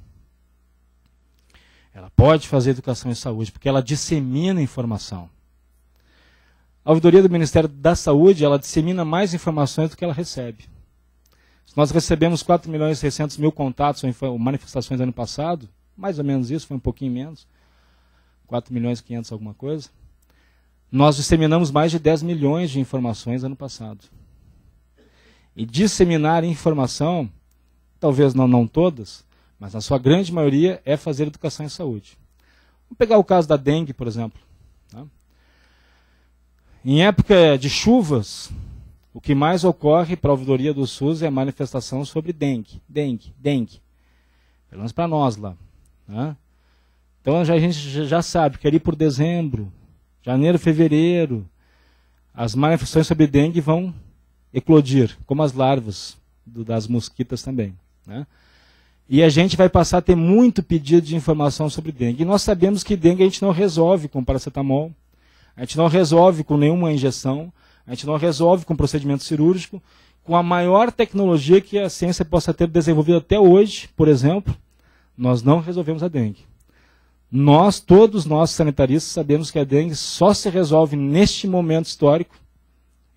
[SPEAKER 1] Ela pode fazer educação em saúde, porque ela dissemina informação. A ouvidoria do Ministério da Saúde, ela dissemina mais informações do que ela recebe. Se nós recebemos 4.600.000 contatos ou manifestações ano passado, mais ou menos isso, foi um pouquinho menos, 4.500.000 alguma coisa, nós disseminamos mais de 10 milhões de informações ano passado. E disseminar informação, talvez não todas, mas na sua grande maioria é fazer educação em saúde. Vamos pegar o caso da dengue, por exemplo. Tá? Em época de chuvas, o que mais ocorre para a ouvidoria do SUS é a manifestação sobre dengue. Dengue. Pelo menos para nós lá. Tá? Então a gente já sabe que ali por dezembro, janeiro, fevereiro, as manifestações sobre dengue vão eclodir, como as larvas das mosquitas também, né? E a gente vai passar a ter muito pedido de informação sobre dengue. E nós sabemos que dengue a gente não resolve com paracetamol, a gente não resolve com nenhuma injeção, a gente não resolve com procedimento cirúrgico, com a maior tecnologia que a ciência possa ter desenvolvido até hoje, por exemplo, nós não resolvemos a dengue. Todos nós sanitaristas, sabemos que a dengue só se resolve neste momento histórico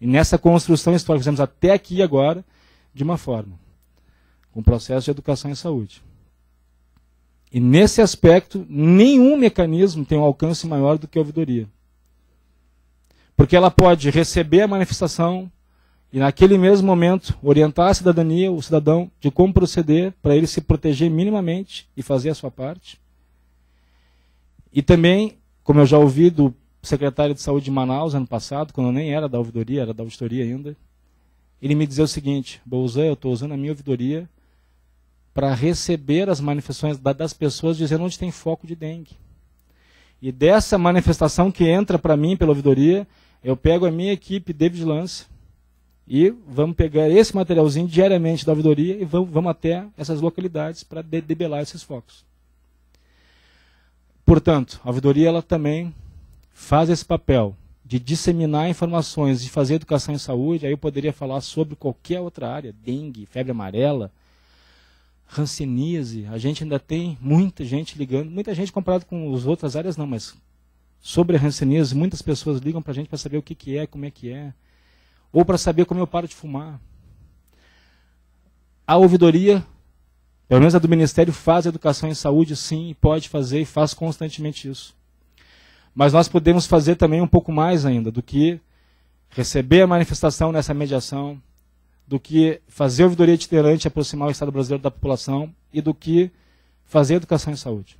[SPEAKER 1] e nessa construção histórica que fizemos até aqui e agora, de uma forma, com o processo de educação em saúde. E nesse aspecto, nenhum mecanismo tem um alcance maior do que a ouvidoria. Porque ela pode receber a manifestação e naquele mesmo momento orientar a cidadania, o cidadão, de como proceder para ele se proteger minimamente e fazer a sua parte. E também, como eu já ouvi do secretário de Saúde de Manaus ano passado, quando eu nem era da ouvidoria, era da auditoria ainda, ele me dizia o seguinte: Bolzan, eu estou usando a minha ouvidoria para receber as manifestações das pessoas dizendo onde tem foco de dengue. E dessa manifestação que entra para mim pela ouvidoria, eu pego a minha equipe de vigilância e vamos pegar esse materialzinho diariamente da ouvidoria e vamos até essas localidades para debelar esses focos. Portanto, a ouvidoria ela também faz esse papel de disseminar informações, de fazer educação em saúde. Aí eu poderia falar sobre qualquer outra área, dengue, febre amarela, hanseníase. A gente ainda tem muita gente ligando, muita gente comparado com as outras áreas não, mas sobre a hanseníase, muitas pessoas ligam para a gente para saber o que é, como é que é, ou para saber como eu paro de fumar. A ouvidoria, pelo menos a do Ministério, faz educação em saúde, sim, e pode fazer e faz constantemente isso. Mas nós podemos fazer também um pouco mais ainda do que receber a manifestação nessa mediação, do que fazer a ouvidoria itinerante e aproximar o Estado brasileiro da população e do que fazer educação em saúde.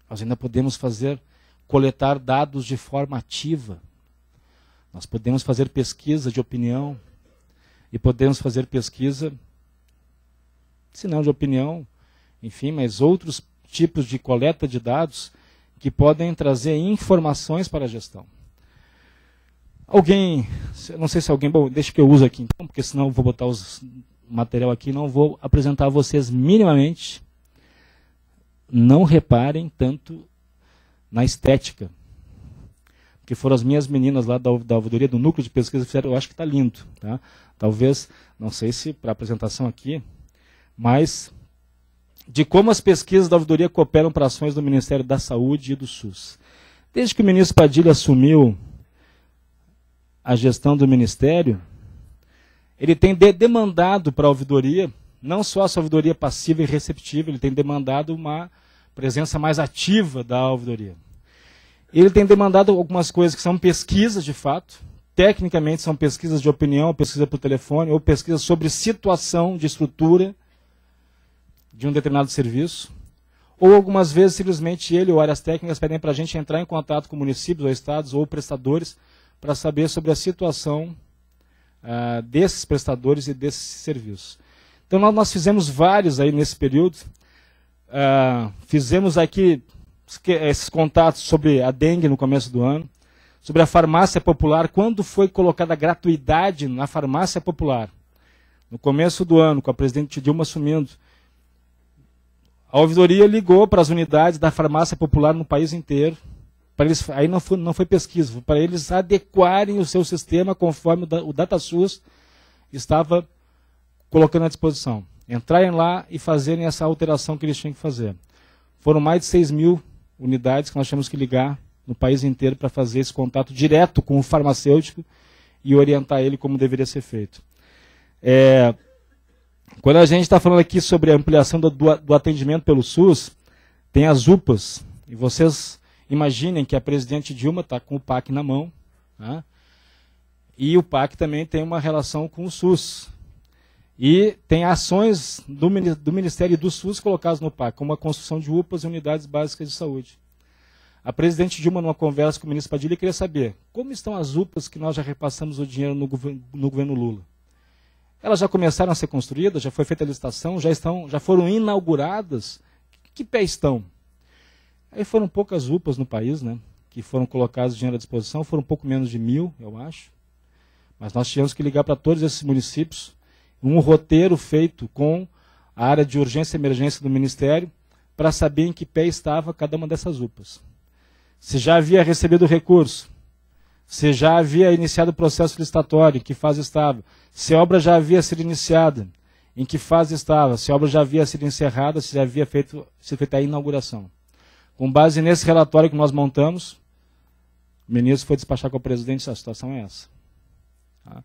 [SPEAKER 1] Nós ainda podemos coletar dados de forma ativa. Nós podemos fazer pesquisa de opinião e podemos fazer pesquisa, se não de opinião, enfim, mas outros tipos de coleta de dados que podem trazer informações para a gestão. Alguém, não sei se alguém, bom, deixa que eu use aqui então, porque senão eu vou botar o material aqui e não vou apresentar a vocês minimamente. Não reparem tanto na estética, que foram as minhas meninas lá da ouvidoria do núcleo de pesquisa que fizeram, eu acho que está lindo. Tá? Talvez, não sei se para a apresentação aqui, mas de como as pesquisas da ouvidoria cooperam para ações do Ministério da Saúde e do SUS. Desde que o ministro Padilha assumiu a gestão do Ministério, ele tem demandado para a ouvidoria, não só a sua ouvidoria passiva e receptiva, ele tem demandado uma presença mais ativa da ouvidoria. Ele tem demandado algumas coisas que são pesquisas de fato, tecnicamente são pesquisas de opinião, pesquisa por telefone, ou pesquisas sobre situação de estrutura de um determinado serviço, ou algumas vezes simplesmente ele ou áreas técnicas pedem para a gente entrar em contato com municípios ou estados ou prestadores para saber sobre a situação desses prestadores e desses serviços. Então nós fizemos vários aí nesse período, fizemos aqui esses contatos sobre a dengue no começo do ano, sobre a farmácia popular, quando foi colocada a gratuidade na farmácia popular, no começo do ano, com a presidente Dilma assumindo, a ouvidoria ligou para as unidades da farmácia popular no país inteiro, para eles, aí não foi pesquisa, para eles adequarem o seu sistema conforme o DataSUS estava colocando à disposição. Entrarem lá e fazerem essa alteração que eles tinham que fazer. Foram mais de 6 mil unidades que nós tínhamos que ligar no país inteiro para fazer esse contato direto com o farmacêutico e orientar ele como deveria ser feito. Quando a gente está falando aqui sobre a ampliação do atendimento pelo SUS, tem as UPAs, e vocês imaginem que a presidente Dilma está com o PAC na mão, né? E o PAC também tem uma relação com o SUS. E tem ações do Ministério e do SUS colocadas no PAC, como a construção de UPAs e unidades básicas de saúde. A presidente Dilma, numa conversa com o ministro Padilha, queria saber como estão as UPAs que nós já repassamos o dinheiro no governo Lula. Elas já começaram a ser construídas, já foi feita a licitação, já foram inauguradas? Que pé estão? Aí foram poucas UPAs no país, né, que foram colocadas dinheiro à disposição, foram um pouco menos de 1.000, eu acho. Mas nós tivemos que ligar para todos esses municípios, um roteiro feito com a área de urgência e emergência do Ministério, para saber em que pé estava cada uma dessas UPAs. Se já havia recebido o recurso, se já havia iniciado o processo licitatório, em que fase estava, se a obra já havia sido iniciada, em que fase estava, se a obra já havia sido encerrada, se já havia sido feita a inauguração. Com base nesse relatório que nós montamos, o ministro foi despachar com o presidente, a situação é essa. Tá?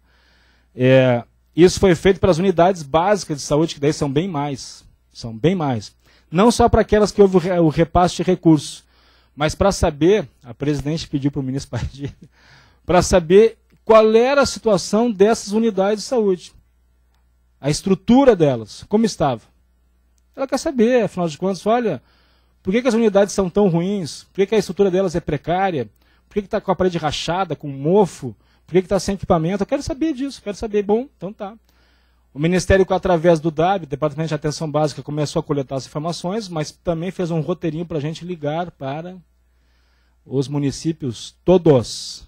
[SPEAKER 1] Isso foi feito para as unidades básicas de saúde, que daí são bem mais. São bem mais. Não só para aquelas que houve o repasse de recursos, mas para saber, a presidente pediu para o ministro Padilha, para saber qual era a situação dessas unidades de saúde. A estrutura delas, como estava. Ela quer saber, afinal de contas, olha, por que as unidades são tão ruins? Por que a estrutura delas é precária? Por que está com a parede rachada, com mofo? Por que está sem equipamento? Eu quero saber disso, quero saber. Bom, então tá. O Ministério, através do DAB, Departamento de Atenção Básica, começou a coletar as informações, mas também fez um roteirinho para a gente ligar para os municípios todos.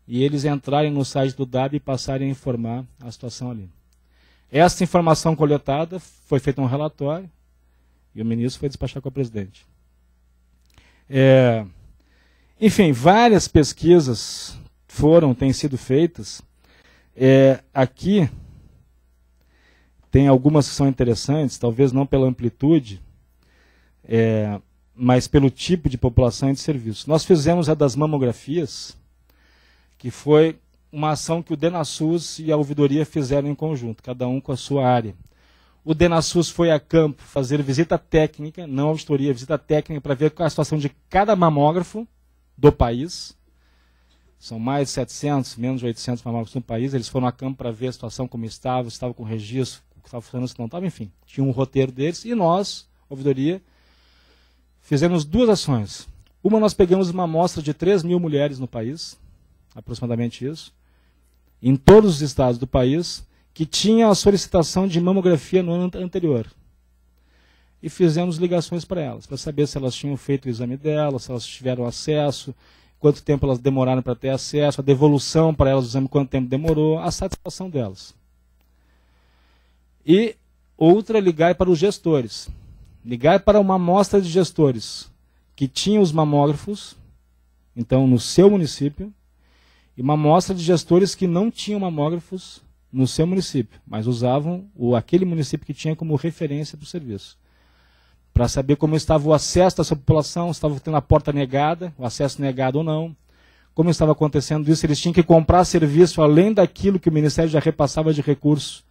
[SPEAKER 1] E eles entrarem no site do DAB e passarem a informar a situação ali. Essa informação coletada, foi feito um relatório, e o ministro foi despachar com o presidente. Enfim, várias pesquisas têm sido feitas. Aqui tem algumas que são interessantes, talvez não pela amplitude, mas pelo tipo de população e de serviço. Nós fizemos a das mamografias, que foi uma ação que o DENASUS e a ouvidoria fizeram em conjunto, cada um com a sua área. O DENASUS foi a campo fazer visita técnica, não auditoria, visita técnica, para ver qual é a situação de cada mamógrafo do país. São mais de 700, menos de 800 mamógrafos no país. Eles foram a campo para ver a situação como estava, se estava com registro, o que estava funcionando, se não estava, enfim. Tinha um roteiro deles. E nós, ouvidoria, fizemos duas ações. Uma, nós pegamos uma amostra de 3.000 mulheres no país, aproximadamente isso, em todos os estados do país, que tinham a solicitação de mamografia no ano anterior. E fizemos ligações para elas, para saber se elas tinham feito o exame delas, se elas tiveram acesso, quanto tempo elas demoraram para ter acesso, a devolução para elas do exame, quanto tempo demorou, a satisfação delas. E outra, ligar para os gestores. Ligar para uma amostra de gestores que tinham os mamógrafos, então no seu município, e uma amostra de gestores que não tinham mamógrafos no seu município, mas usavam aquele município que tinha como referência do serviço. Para saber como estava o acesso da sua população, se estava tendo a porta negada, o acesso negado ou não, como estava acontecendo isso, eles tinham que comprar serviço além daquilo que o Ministério já repassava de recursos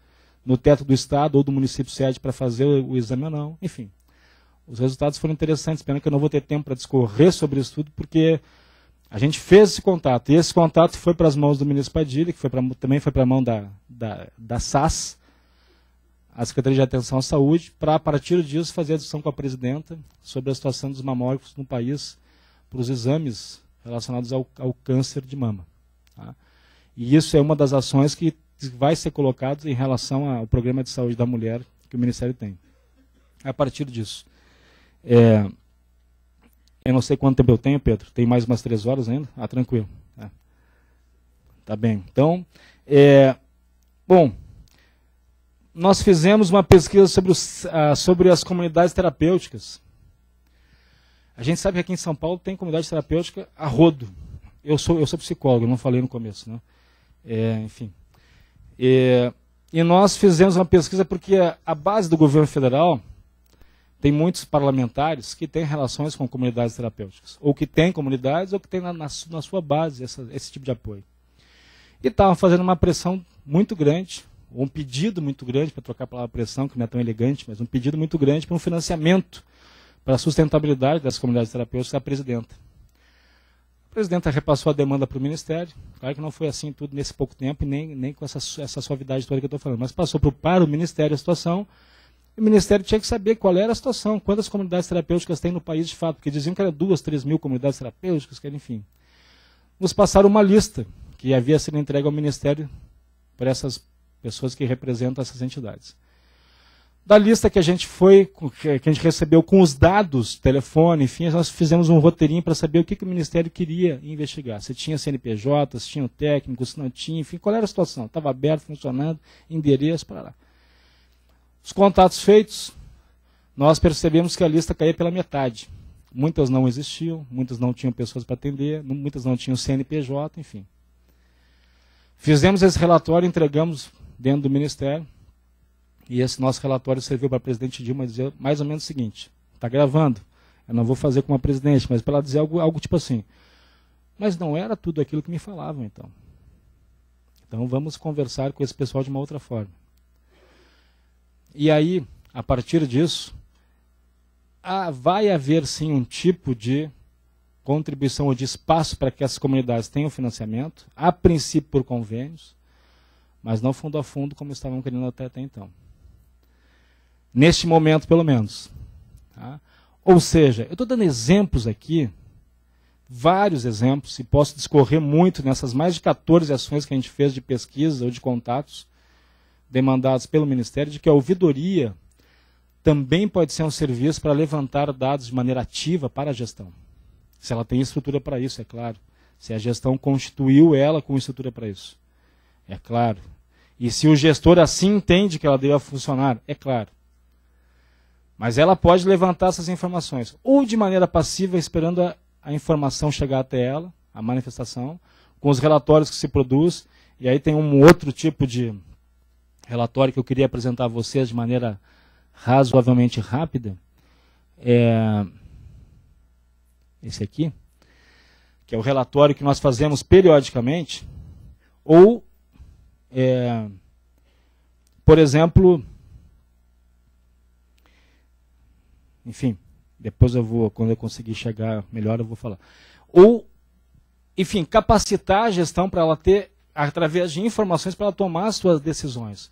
[SPEAKER 1] no teto do Estado ou do município sede para fazer o exame ou não. Enfim, os resultados foram interessantes, pena que eu não vou ter tempo para discorrer sobre isso tudo, porque a gente fez esse contato, e esse contato foi para as mãos do ministro Padilha, que também foi para a mão da SAS, a Secretaria de Atenção à Saúde, para, a partir disso, fazer a discussão com a presidenta sobre a situação dos mamógrafos no país, para os exames relacionados ao câncer de mama. Tá? E isso é uma das ações que vai ser colocada em relação ao programa de saúde da mulher que o Ministério tem. A partir disso. Eu não sei quanto tempo eu tenho, Pedro. Tem mais umas 3 horas ainda? Ah, tranquilo. Tá bem. Então, bom, nós fizemos uma pesquisa sobre as comunidades terapêuticas. A gente sabe que aqui em São Paulo tem comunidade terapêutica a rodo. Eu sou psicólogo, eu não falei no começo, né? Enfim. E nós fizemos uma pesquisa porque a base do governo federal tem muitos parlamentares que têm relações com comunidades terapêuticas, ou que têm comunidades, ou que têm na sua base esse tipo de apoio. E estavam fazendo uma pressão muito grande, ou um pedido muito grande, para trocar a palavra pressão, que não é tão elegante, mas um pedido muito grande para um financiamento para a sustentabilidade das comunidades terapêuticas à presidenta. A presidenta repassou a demanda para o Ministério, claro que não foi assim tudo nesse pouco tempo, e nem com essa suavidade toda que eu estou falando, mas passou para o Ministério a situação. O Ministério tinha que saber qual era a situação, quantas comunidades terapêuticas tem no país de fato, porque diziam que eram 2, 3 mil comunidades terapêuticas, que era, enfim. Nos passaram uma lista que havia sido entregue ao Ministério por essas pessoas que representam essas entidades. Da lista que a gente recebeu com os dados, telefone, enfim, nós fizemos um roteirinho para saber o que o Ministério queria investigar. Se tinha CNPJ, se tinha o técnico, se não tinha, enfim, qual era a situação. Estava aberto, funcionando, endereço, para lá. Os contatos feitos, nós percebemos que a lista caía pela metade. Muitas não existiam, muitas não tinham pessoas para atender, muitas não tinham CNPJ, enfim. Fizemos esse relatório, entregamos dentro do Ministério. E esse nosso relatório serviu para a presidente Dilma dizer mais ou menos o seguinte: está gravando, eu não vou fazer como a presidente, mas para ela dizer algo tipo assim: mas não era tudo aquilo que me falavam, então. Então vamos conversar com esse pessoal de uma outra forma. E aí, a partir disso, vai haver sim um tipo de contribuição ou de espaço para que essas comunidades tenham financiamento, a princípio por convênios, mas não fundo a fundo como estavam querendo até então. Neste momento, pelo menos. Tá? Ou seja, eu estou dando exemplos aqui, vários exemplos, e posso discorrer muito nessas mais de 14 ações que a gente fez de pesquisa ou de contatos demandados pelo Ministério, de que a ouvidoria também pode ser um serviço para levantar dados de maneira ativa para a gestão. Se ela tem estrutura para isso, é claro. Se a gestão constituiu ela com estrutura para isso, é claro. E se o gestor assim entende que ela deva funcionar, é claro. Mas ela pode levantar essas informações, ou de maneira passiva, esperando a informação chegar até ela, a manifestação, com os relatórios que se produz, e aí tem um outro tipo de relatório que eu queria apresentar a vocês de maneira razoavelmente rápida, esse aqui, que é o relatório que nós fazemos periodicamente, ou, por exemplo, enfim, depois eu vou, quando eu conseguir chegar melhor, eu vou falar. Ou, enfim, capacitar a gestão para ela ter, através de informações, para ela tomar as suas decisões.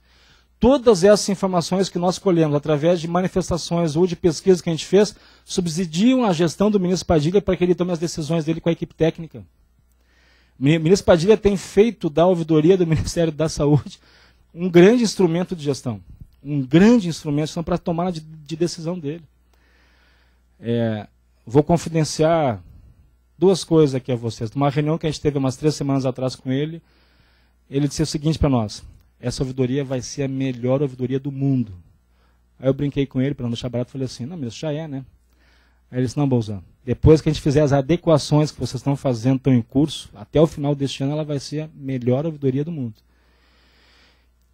[SPEAKER 1] Todas essas informações que nós colhemos, através de manifestações ou de pesquisas que a gente fez, subsidiam a gestão do ministro Padilha para que ele tome as decisões dele com a equipe técnica. O ministro Padilha tem feito da ouvidoria do Ministério da Saúde um grande instrumento de gestão. Um grande instrumento para a tomada de decisão dele. Vou confidenciar duas coisas aqui a vocês. Numa reunião que a gente teve umas 3 semanas atrás com ele, ele disse o seguinte para nós: essa ouvidoria vai ser a melhor ouvidoria do mundo. Aí eu brinquei com ele, para não deixar barato, falei assim: não, mas já é, né? Aí ele disse: não, Bolzan, depois que a gente fizer as adequações que vocês estão fazendo, estão em curso, até o final deste ano ela vai ser a melhor ouvidoria do mundo.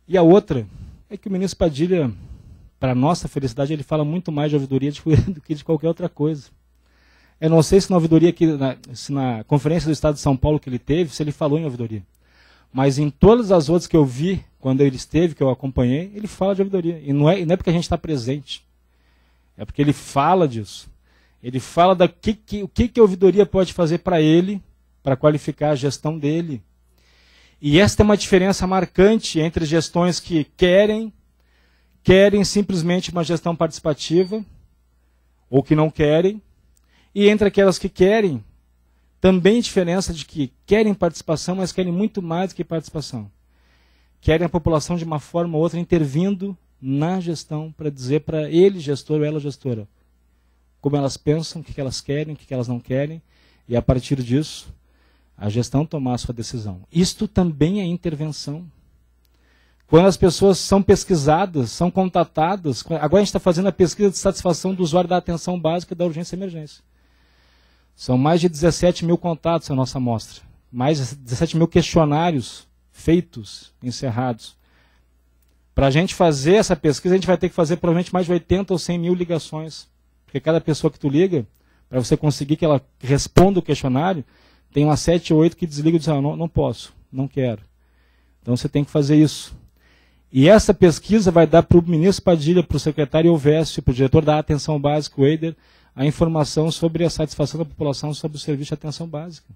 [SPEAKER 1] E a outra é que o ministro Padilha, para nossa felicidade, ele fala muito mais de ouvidoria do que de qualquer outra coisa. Eu não sei se na ouvidoria, se na conferência do Estado de São Paulo que ele teve, se ele falou em ouvidoria. Mas em todas as outras que eu vi, quando ele esteve, que eu acompanhei, ele fala de ouvidoria. E não é porque a gente está presente. É porque ele fala disso. Ele fala o que a ouvidoria pode fazer para ele, para qualificar a gestão dele. E essa é uma diferença marcante entre gestões que querem simplesmente uma gestão participativa, ou que não querem, e entre aquelas que querem, também diferença de que querem participação, mas querem muito mais do que participação. Querem a população de uma forma ou outra intervindo na gestão para dizer para ele, gestor, ou ela, gestora, como elas pensam, o que elas querem, o que elas não querem, e a partir disso, a gestão tomar a sua decisão. Isto também é intervenção. Quando as pessoas são pesquisadas, são contatadas, agora a gente está fazendo a pesquisa de satisfação do usuário da atenção básica e da urgência e emergência. São mais de 17 mil contatos a nossa amostra, mais de 17 mil questionários feitos, encerrados. Para a gente fazer essa pesquisa, a gente vai ter que fazer provavelmente mais de 80 ou 100 mil ligações, porque cada pessoa que tu liga, para você conseguir que ela responda o questionário, tem umas 7 ou 8 que desligam e dizem: não posso, não quero. Então você tem que fazer isso. E essa pesquisa vai dar para o ministro Padilha, para o secretário Elvésio, para o diretor da atenção básica, o Eider, a informação sobre a satisfação da população sobre o serviço de atenção básica.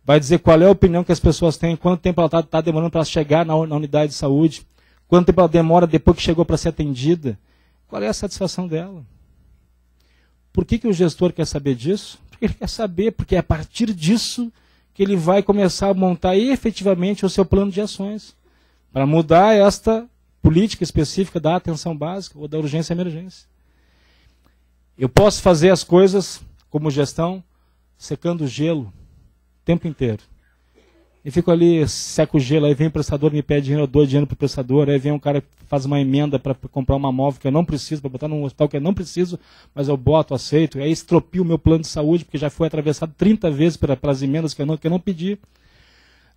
[SPEAKER 1] Vai dizer qual é a opinião que as pessoas têm, quanto tempo ela está demorando para chegar na unidade de saúde, quanto tempo ela demora depois que chegou para ser atendida, qual é a satisfação dela. Por que o gestor quer saber disso? Porque ele quer saber, porque é a partir disso que ele vai começar a montar efetivamente o seu plano de ações, para mudar esta política específica da atenção básica ou da urgência e emergência. Eu posso fazer as coisas como gestão, secando o gelo o tempo inteiro. E fico ali, seco o gelo, aí vem o prestador, me pede dinheiro, eu dou dinheiro para o prestador, aí vem um cara que faz uma emenda para comprar uma móvel que eu não preciso, para botar num hospital que eu não preciso, mas eu boto, aceito, e aí estropio o meu plano de saúde, porque já foi atravessado 30 vezes pelas emendas que eu não pedi.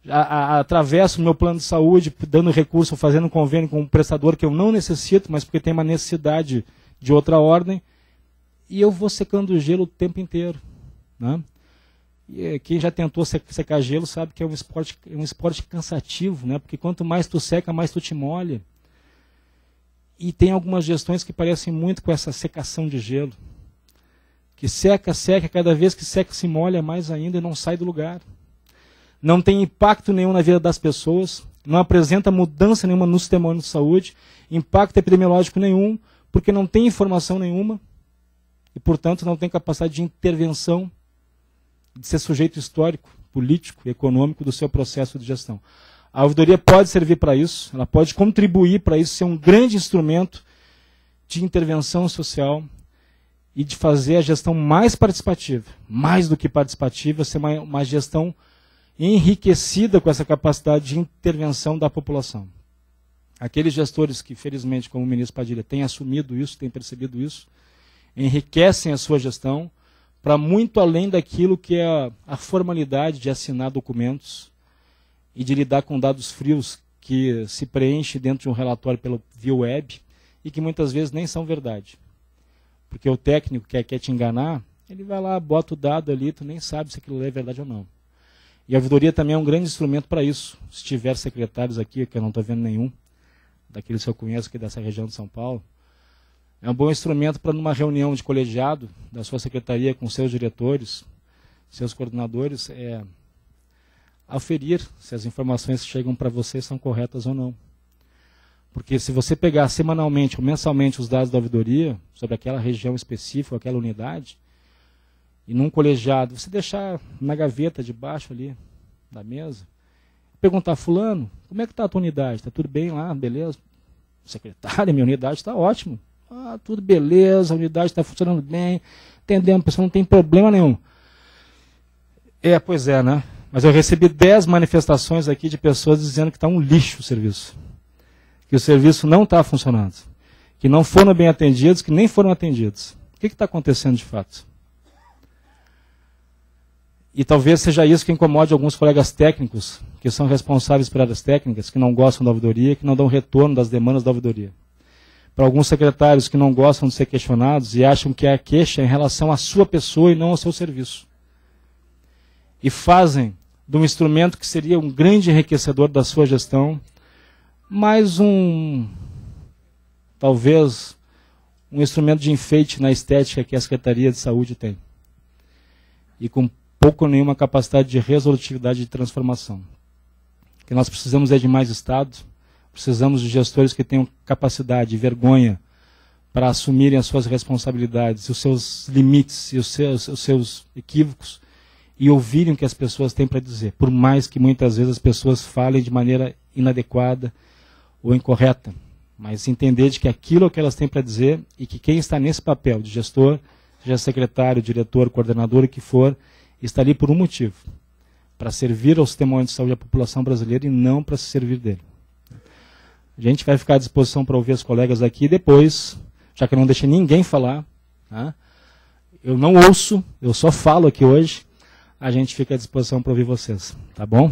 [SPEAKER 1] Atravesso o meu plano de saúde, dando recurso, fazendo um convênio com um prestador que eu não necessito, mas porque tem uma necessidade de outra ordem, e eu vou secando o gelo o tempo inteiro, né? E quem já tentou secar gelo sabe que é um esporte cansativo, né? Porque quanto mais tu seca, mais tu te molha. E tem algumas gestões que parecem muito com essa secação de gelo. Que seca, cada vez que seca se molha mais ainda e não sai do lugar. Não tem impacto nenhum na vida das pessoas, não apresenta mudança nenhuma no sistema de saúde, impacto epidemiológico nenhum, porque não tem informação nenhuma e, portanto, não tem capacidade de intervenção, de ser sujeito histórico, político e econômico do seu processo de gestão. A ouvidoria pode servir para isso, ela pode contribuir para isso, ser um grande instrumento de intervenção social e de fazer a gestão mais participativa, mais do que participativa, ser uma gestão enriquecida com essa capacidade de intervenção da população. Aqueles gestores que, felizmente, como o ministro Padilha, têm assumido isso, têm percebido isso, enriquecem a sua gestão para muito além daquilo que é a formalidade de assinar documentos e de lidar com dados frios que se preenche dentro de um relatório via web e que muitas vezes nem são verdade. Porque o técnico que quer te enganar, ele vai lá, bota o dado ali, tu nem sabe se aquilo é verdade ou não. E a ouvidoria também é um grande instrumento para isso. Se tiver secretários aqui, que eu não estou vendo nenhum, daqueles que eu conheço aqui dessa região de São Paulo, é um bom instrumento para, numa reunião de colegiado da sua secretaria com seus diretores, seus coordenadores, aferir se as informações que chegam para você são corretas ou não. Porque se você pegar semanalmente ou mensalmente os dados da ouvidoria sobre aquela região específica, aquela unidade, e num colegiado, você deixar na gaveta debaixo ali da mesa, perguntar, fulano, como é que está a tua unidade? Está tudo bem lá? Beleza? Secretária, minha unidade está ótimo. Ah, tudo beleza, a unidade está funcionando bem, entendemos, a pessoa não tem problema nenhum. Pois é, né? Mas eu recebi 10 manifestações aqui de pessoas dizendo que está um lixo o serviço. Que o serviço não está funcionando. Que não foram bem atendidos, que nem foram atendidos. O que está acontecendo de fato? E talvez seja isso que incomode alguns colegas técnicos, que são responsáveis por áreas técnicas, que não gostam da ouvidoria, que não dão retorno das demandas da ouvidoria. Para alguns secretários que não gostam de ser questionados e acham que a queixa é em relação à sua pessoa e não ao seu serviço. E fazem de um instrumento que seria um grande enriquecedor da sua gestão, mais talvez, um instrumento de enfeite na estética que a Secretaria de Saúde tem. E com pouco ou nenhuma capacidade de resolutividade de transformação. O que nós precisamos é de mais Estado, precisamos de gestores que tenham capacidade e vergonha para assumirem as suas responsabilidades, os seus limites e os seus equívocos e ouvirem o que as pessoas têm para dizer, por mais que muitas vezes as pessoas falem de maneira inadequada ou incorreta, mas entender de que aquilo é o que elas têm para dizer e que quem está nesse papel de gestor, seja secretário, diretor, coordenador, o que for, está ali por um motivo, para servir ao sistema único de saúde da população brasileira e não para se servir dele. A gente vai ficar à disposição para ouvir os colegas aqui depois, já que eu não deixei ninguém falar, tá? Eu não ouço, eu só falo aqui hoje, a gente fica à disposição para ouvir vocês, tá bom?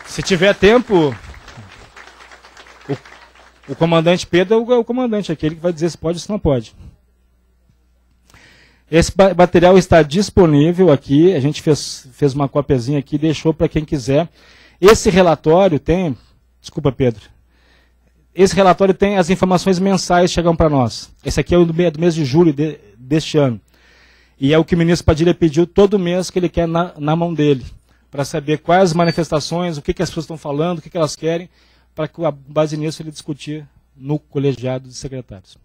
[SPEAKER 1] Se tiver tempo, o comandante Pedro é o comandante, aquele que vai dizer se pode ou se não pode. Esse material está disponível aqui, a gente fez uma copiazinha aqui, deixou para quem quiser. Esse relatório tem, desculpa Pedro, esse relatório tem as informações mensais que chegam para nós. Esse aqui é do mês de julho deste ano. E é o que o ministro Padilha pediu todo mês que ele quer na mão dele, para saber quais as manifestações, o que as pessoas estão falando, o que elas querem, para que, com base nisso, ele discutir no colegiado de secretários.